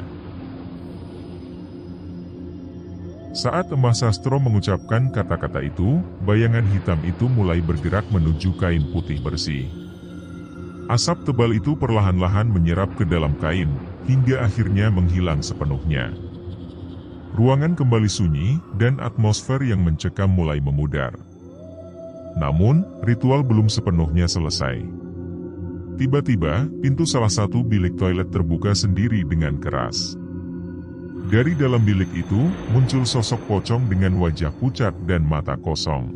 Saat Mbah Sastro mengucapkan kata-kata itu, bayangan hitam itu mulai bergerak menuju kain putih bersih. Asap tebal itu perlahan-lahan menyerap ke dalam kain, hingga akhirnya menghilang sepenuhnya. Ruangan kembali sunyi, dan atmosfer yang mencekam mulai memudar. Namun, ritual belum sepenuhnya selesai. Tiba-tiba, pintu salah satu bilik toilet terbuka sendiri dengan keras. Dari dalam bilik itu, muncul sosok pocong dengan wajah pucat dan mata kosong.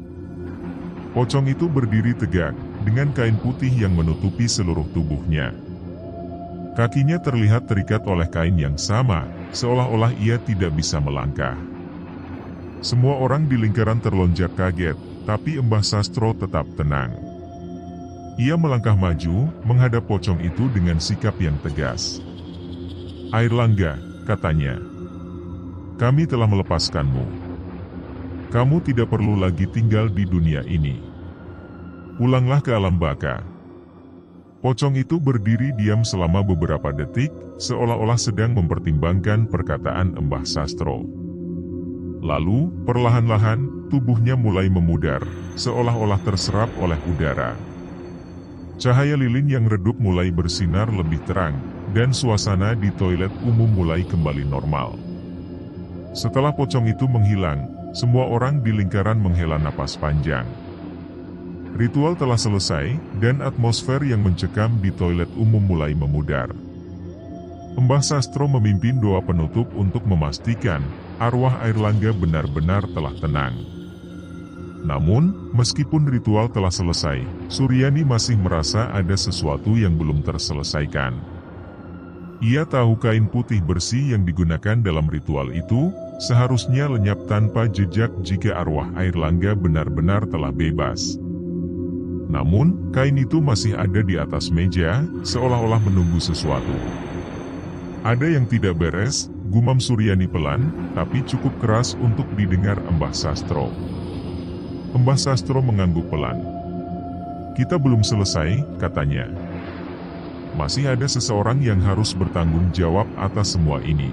Pocong itu berdiri tegak, dengan kain putih yang menutupi seluruh tubuhnya. Kakinya terlihat terikat oleh kain yang sama, seolah-olah ia tidak bisa melangkah. Semua orang di lingkaran terlonjak kaget, tapi Mbah Sastro tetap tenang. Ia melangkah maju, menghadap pocong itu dengan sikap yang tegas. "Airlangga," katanya, "kami telah melepaskanmu. Kamu tidak perlu lagi tinggal di dunia ini. Pulanglah ke alam baka." Pocong itu berdiri diam selama beberapa detik, seolah-olah sedang mempertimbangkan perkataan Mbah Sastro. Lalu, perlahan-lahan, tubuhnya mulai memudar, seolah-olah terserap oleh udara. Cahaya lilin yang redup mulai bersinar lebih terang, dan suasana di toilet umum mulai kembali normal. Setelah pocong itu menghilang, semua orang di lingkaran menghela napas panjang. Ritual telah selesai, dan atmosfer yang mencekam di toilet umum mulai memudar. Mbah Sastro memimpin doa penutup untuk memastikan arwah Airlangga benar-benar telah tenang. Namun, meskipun ritual telah selesai, Suryani masih merasa ada sesuatu yang belum terselesaikan. Ia tahu kain putih bersih yang digunakan dalam ritual itu seharusnya lenyap tanpa jejak jika arwah Airlangga benar-benar telah bebas. Namun, kain itu masih ada di atas meja, seolah-olah menunggu sesuatu. "Ada yang tidak beres," gumam Suryani pelan, tapi cukup keras untuk didengar Mbah Sastro. Mbah Sastro mengangguk pelan. "Kita belum selesai," katanya. "Masih ada seseorang yang harus bertanggung jawab atas semua ini."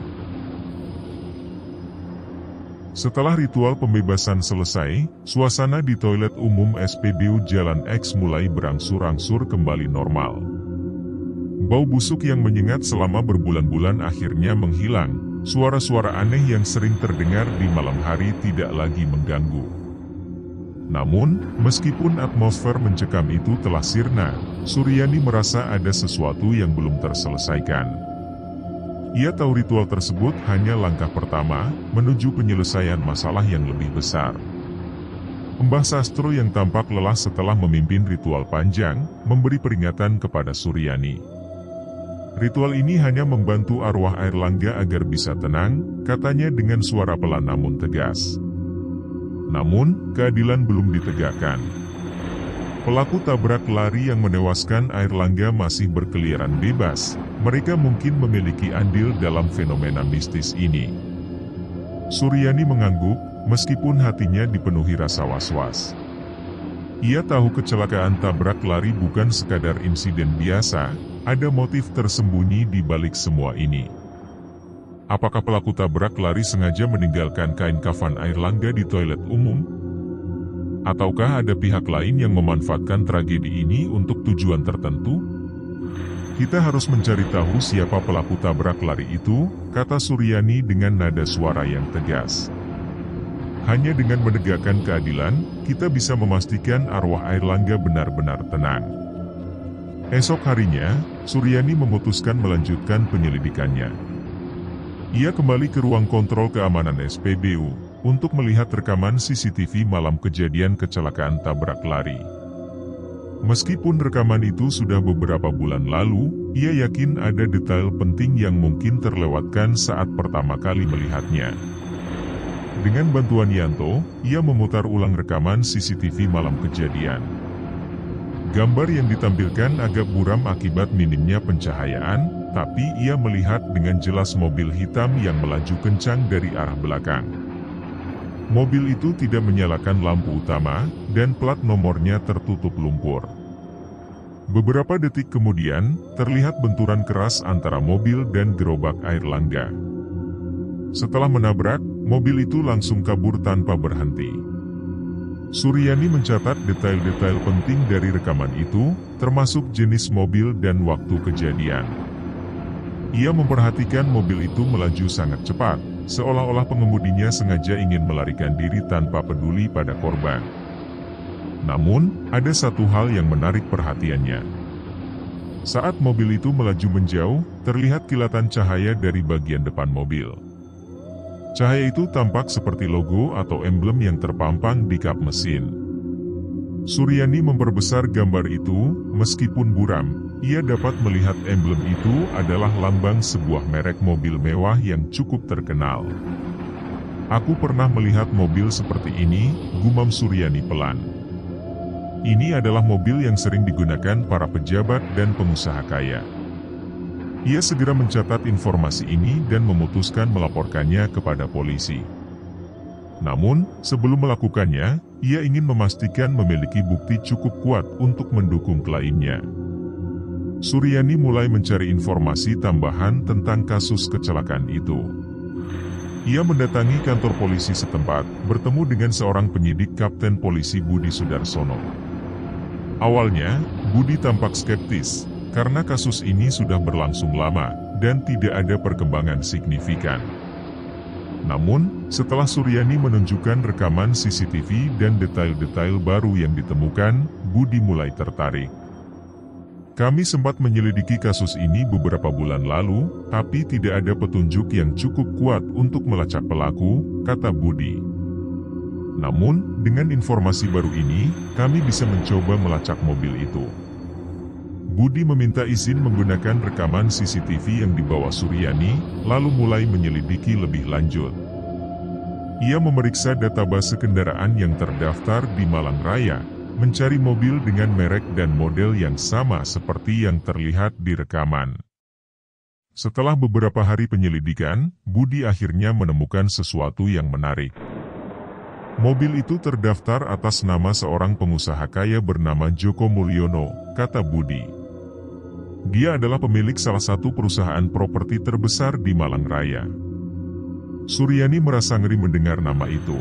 Setelah ritual pembebasan selesai, suasana di toilet umum SPBU Jalan X mulai berangsur-angsur kembali normal. Bau busuk yang menyengat selama berbulan-bulan akhirnya menghilang, suara-suara aneh yang sering terdengar di malam hari tidak lagi mengganggu. Namun, meskipun atmosfer mencekam itu telah sirna, Suryani merasa ada sesuatu yang belum terselesaikan. Ia tahu ritual tersebut hanya langkah pertama menuju penyelesaian masalah yang lebih besar. Mbah Sastro yang tampak lelah setelah memimpin ritual panjang, memberi peringatan kepada Suryani. "Ritual ini hanya membantu arwah Airlangga agar bisa tenang," katanya dengan suara pelan namun tegas. Namun, keadilan belum ditegakkan. Pelaku tabrak lari yang menewaskan Airlangga masih berkeliaran bebas. Mereka mungkin memiliki andil dalam fenomena mistis ini. Suryani mengangguk, meskipun hatinya dipenuhi rasa was-was. Ia tahu kecelakaan tabrak lari bukan sekadar insiden biasa, ada motif tersembunyi di balik semua ini. Apakah pelaku tabrak lari sengaja meninggalkan kain kafan Airlangga di toilet umum? Ataukah ada pihak lain yang memanfaatkan tragedi ini untuk tujuan tertentu? "Kita harus mencari tahu siapa pelaku tabrak lari itu," kata Suryani dengan nada suara yang tegas. "Hanya dengan menegakkan keadilan, kita bisa memastikan arwah Airlangga benar-benar tenang." Esok harinya, Suryani memutuskan melanjutkan penyelidikannya. Ia kembali ke ruang kontrol keamanan SPBU untuk melihat rekaman CCTV malam kejadian kecelakaan tabrak lari. Meskipun rekaman itu sudah beberapa bulan lalu, ia yakin ada detail penting yang mungkin terlewatkan saat pertama kali melihatnya. Dengan bantuan Yanto, ia memutar ulang rekaman CCTV malam kejadian. Gambar yang ditampilkan agak buram akibat minimnya pencahayaan, tapi ia melihat dengan jelas mobil hitam yang melaju kencang dari arah belakang. Mobil itu tidak menyalakan lampu utama, dan plat nomornya tertutup lumpur. Beberapa detik kemudian, terlihat benturan keras antara mobil dan gerobak Airlangga. Setelah menabrak, mobil itu langsung kabur tanpa berhenti. Suryani mencatat detail-detail penting dari rekaman itu, termasuk jenis mobil dan waktu kejadian. Ia memperhatikan mobil itu melaju sangat cepat, seolah-olah pengemudinya sengaja ingin melarikan diri tanpa peduli pada korban. Namun, ada satu hal yang menarik perhatiannya. Saat mobil itu melaju menjauh, terlihat kilatan cahaya dari bagian depan mobil. Cahaya itu tampak seperti logo atau emblem yang terpampang di kap mesin. Suryani memperbesar gambar itu, meskipun buram, ia dapat melihat emblem itu adalah lambang sebuah merek mobil mewah yang cukup terkenal. Aku pernah melihat mobil seperti ini, gumam Suryani pelan. Ini adalah mobil yang sering digunakan para pejabat dan pengusaha kaya. Ia segera mencatat informasi ini dan memutuskan melaporkannya kepada polisi. Namun, sebelum melakukannya, ia ingin memastikan memiliki bukti cukup kuat untuk mendukung klaimnya. Suryani mulai mencari informasi tambahan tentang kasus kecelakaan itu. Ia mendatangi kantor polisi setempat, bertemu dengan seorang penyidik Kapten Polisi Budi Sudarsono. Awalnya, Budi tampak skeptis, karena kasus ini sudah berlangsung lama, dan tidak ada perkembangan signifikan. Namun, setelah Suryani menunjukkan rekaman CCTV dan detail-detail baru yang ditemukan, Budi mulai tertarik. Kami sempat menyelidiki kasus ini beberapa bulan lalu, tapi tidak ada petunjuk yang cukup kuat untuk melacak pelaku, kata Budi. Namun, dengan informasi baru ini, kami bisa mencoba melacak mobil itu. Budi meminta izin menggunakan rekaman CCTV yang dibawa Suryani, lalu mulai menyelidiki lebih lanjut. Ia memeriksa database kendaraan yang terdaftar di Malang Raya, mencari mobil dengan merek dan model yang sama seperti yang terlihat di rekaman. Setelah beberapa hari penyelidikan, Budi akhirnya menemukan sesuatu yang menarik. Mobil itu terdaftar atas nama seorang pengusaha kaya bernama Joko Mulyono, kata Budi. Dia adalah pemilik salah satu perusahaan properti terbesar di Malang Raya. Suryani merasa ngeri mendengar nama itu.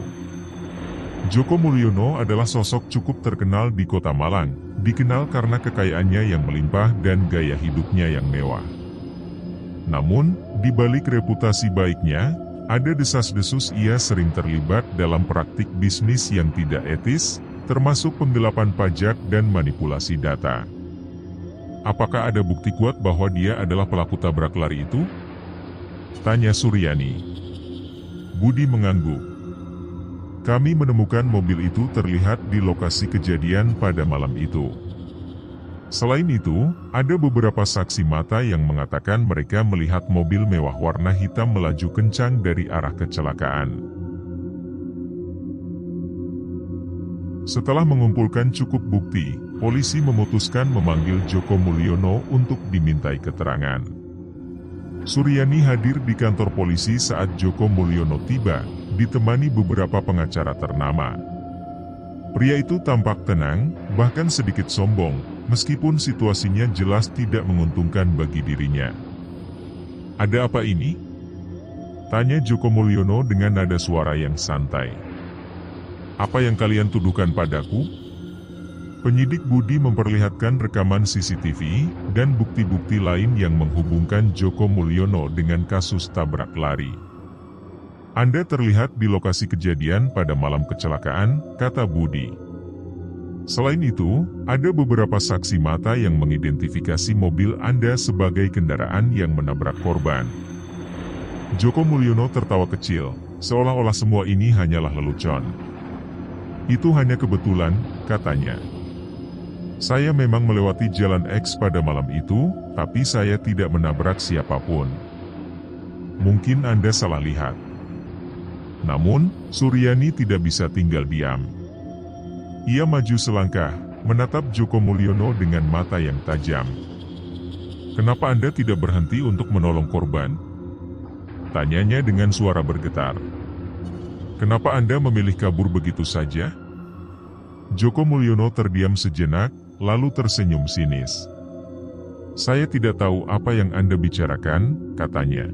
Joko Mulyono adalah sosok cukup terkenal di kota Malang, dikenal karena kekayaannya yang melimpah dan gaya hidupnya yang mewah. Namun, di balik reputasi baiknya, ada desas-desus ia sering terlibat dalam praktik bisnis yang tidak etis, termasuk penggelapan pajak dan manipulasi data. Apakah ada bukti kuat bahwa dia adalah pelaku tabrak lari itu? Tanya Suryani. Budi mengangguk. Kami menemukan mobil itu terlihat di lokasi kejadian pada malam itu. Selain itu, ada beberapa saksi mata yang mengatakan mereka melihat mobil mewah warna hitam melaju kencang dari arah kecelakaan. Setelah mengumpulkan cukup bukti, polisi memutuskan memanggil Joko Mulyono untuk dimintai keterangan. Suryani hadir di kantor polisi saat Joko Mulyono tiba, ditemani beberapa pengacara ternama. Pria itu tampak tenang, bahkan sedikit sombong, meskipun situasinya jelas tidak menguntungkan bagi dirinya. Ada apa ini? Tanya Joko Mulyono dengan nada suara yang santai. Apa yang kalian tuduhkan padaku? Penyidik Budi memperlihatkan rekaman CCTV dan bukti-bukti lain yang menghubungkan Joko Mulyono dengan kasus tabrak lari. Anda terlihat di lokasi kejadian pada malam kecelakaan, kata Budi. Selain itu, ada beberapa saksi mata yang mengidentifikasi mobil Anda sebagai kendaraan yang menabrak korban. Joko Mulyono tertawa kecil, seolah-olah semua ini hanyalah lelucon. Itu hanya kebetulan, katanya. Saya memang melewati jalan X pada malam itu, tapi saya tidak menabrak siapapun. Mungkin Anda salah lihat. Namun, Suryani tidak bisa tinggal diam. Ia maju selangkah, menatap Joko Mulyono dengan mata yang tajam. Kenapa Anda tidak berhenti untuk menolong korban? Tanyanya dengan suara bergetar. Kenapa Anda memilih kabur begitu saja? Joko Mulyono terdiam sejenak, lalu tersenyum sinis. Saya tidak tahu apa yang Anda bicarakan, katanya.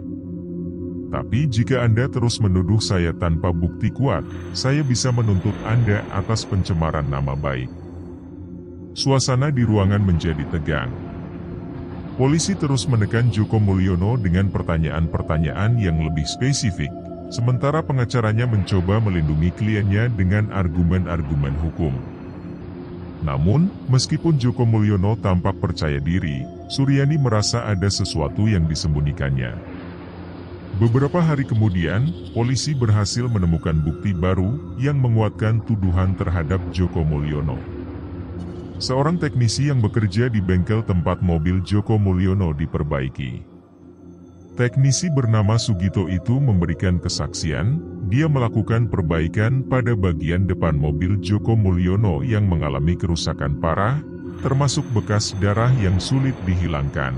Tapi jika Anda terus menuduh saya tanpa bukti kuat, saya bisa menuntut Anda atas pencemaran nama baik. Suasana di ruangan menjadi tegang. Polisi terus menekan Joko Mulyono dengan pertanyaan-pertanyaan yang lebih spesifik. sementara pengacaranya mencoba melindungi kliennya dengan argumen-argumen hukum. Namun, meskipun Joko Mulyono tampak percaya diri, Suryani merasa ada sesuatu yang disembunyikannya. Beberapa hari kemudian, polisi berhasil menemukan bukti baru yang menguatkan tuduhan terhadap Joko Mulyono. Seorang teknisi yang bekerja di bengkel tempat mobil Joko Mulyono diperbaiki. Teknisi bernama Sugito itu memberikan kesaksian, dia melakukan perbaikan pada bagian depan mobil Joko Mulyono yang mengalami kerusakan parah, termasuk bekas darah yang sulit dihilangkan.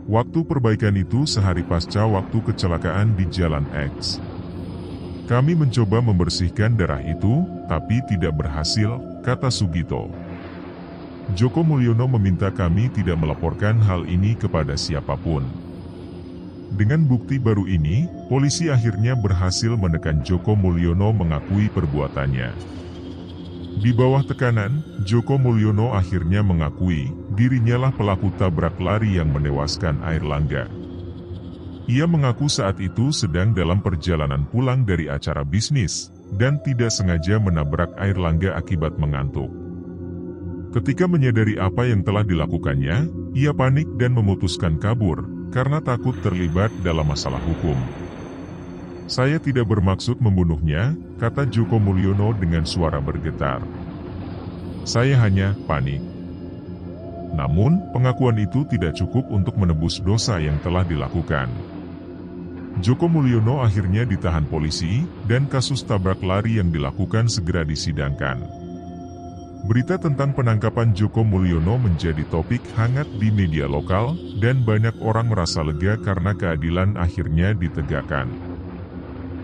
Waktu perbaikan itu sehari pasca waktu kecelakaan di Jalan X. Kami mencoba membersihkan darah itu, tapi tidak berhasil, kata Sugito. Joko Mulyono meminta kami tidak melaporkan hal ini kepada siapapun. Dengan bukti baru ini, polisi akhirnya berhasil menekan Joko Mulyono mengakui perbuatannya. Di bawah tekanan, Joko Mulyono akhirnya mengakui dirinya lah pelaku tabrak lari yang menewaskan Airlangga. Ia mengaku saat itu sedang dalam perjalanan pulang dari acara bisnis, dan tidak sengaja menabrak Airlangga akibat mengantuk. Ketika menyadari apa yang telah dilakukannya, ia panik dan memutuskan kabur, karena takut terlibat dalam masalah hukum. Saya tidak bermaksud membunuhnya, kata Joko Mulyono dengan suara bergetar. Saya hanya panik. Namun, pengakuan itu tidak cukup untuk menebus dosa yang telah dilakukan. Joko Mulyono akhirnya ditahan polisi, dan kasus tabrak lari yang dilakukan segera disidangkan. Berita tentang penangkapan Joko Mulyono menjadi topik hangat di media lokal, dan banyak orang merasa lega karena keadilan akhirnya ditegakkan.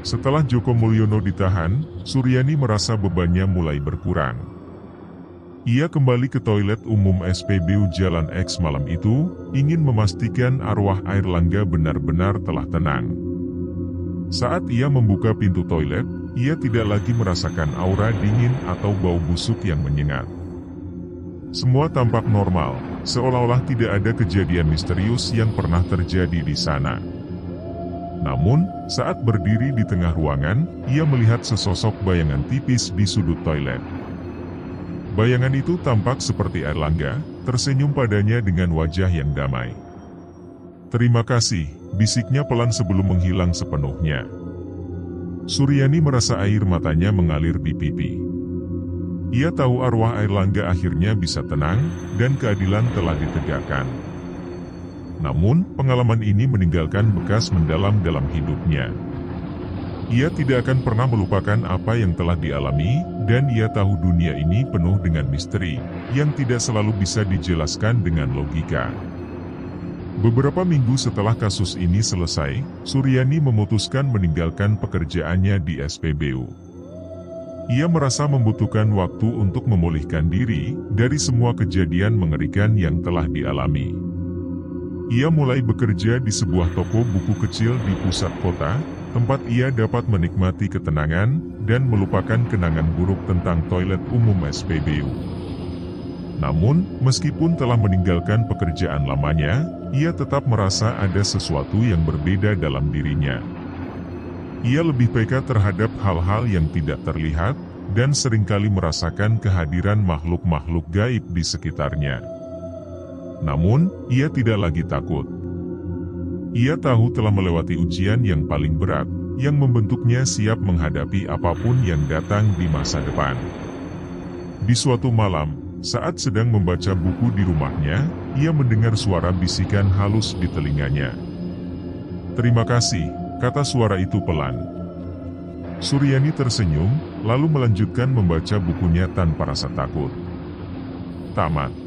Setelah Joko Mulyono ditahan, Suryani merasa bebannya mulai berkurang. Ia kembali ke toilet umum SPBU Jalan X malam itu, ingin memastikan arwah Airlangga benar-benar telah tenang. Saat ia membuka pintu toilet, ia tidak lagi merasakan aura dingin atau bau busuk yang menyengat. Semua tampak normal, seolah-olah tidak ada kejadian misterius yang pernah terjadi di sana. Namun, saat berdiri di tengah ruangan, ia melihat sesosok bayangan tipis di sudut toilet. Bayangan itu tampak seperti Airlangga, tersenyum padanya dengan wajah yang damai. "Terima kasih," bisiknya pelan sebelum menghilang sepenuhnya. Suryani merasa air matanya mengalir di pipi. Ia tahu arwah Airlangga akhirnya bisa tenang, dan keadilan telah ditegakkan. Namun, pengalaman ini meninggalkan bekas mendalam dalam hidupnya. Ia tidak akan pernah melupakan apa yang telah dialami, dan ia tahu dunia ini penuh dengan misteri, yang tidak selalu bisa dijelaskan dengan logika. Beberapa minggu setelah kasus ini selesai, Suryani memutuskan meninggalkan pekerjaannya di SPBU. Ia merasa membutuhkan waktu untuk memulihkan diri dari semua kejadian mengerikan yang telah dialami. Ia mulai bekerja di sebuah toko buku kecil di pusat kota, tempat ia dapat menikmati ketenangan dan melupakan kenangan buruk tentang toilet umum SPBU. Namun, meskipun telah meninggalkan pekerjaan lamanya, ia tetap merasa ada sesuatu yang berbeda dalam dirinya. Ia lebih peka terhadap hal-hal yang tidak terlihat, dan seringkali merasakan kehadiran makhluk-makhluk gaib di sekitarnya. Namun, ia tidak lagi takut. Ia tahu telah melewati ujian yang paling berat, yang membentuknya siap menghadapi apapun yang datang di masa depan. Di suatu malam, saat sedang membaca buku di rumahnya, ia mendengar suara bisikan halus di telinganya. "Terima kasih," kata suara itu pelan. Suryani tersenyum, lalu melanjutkan membaca bukunya tanpa rasa takut. Tamat.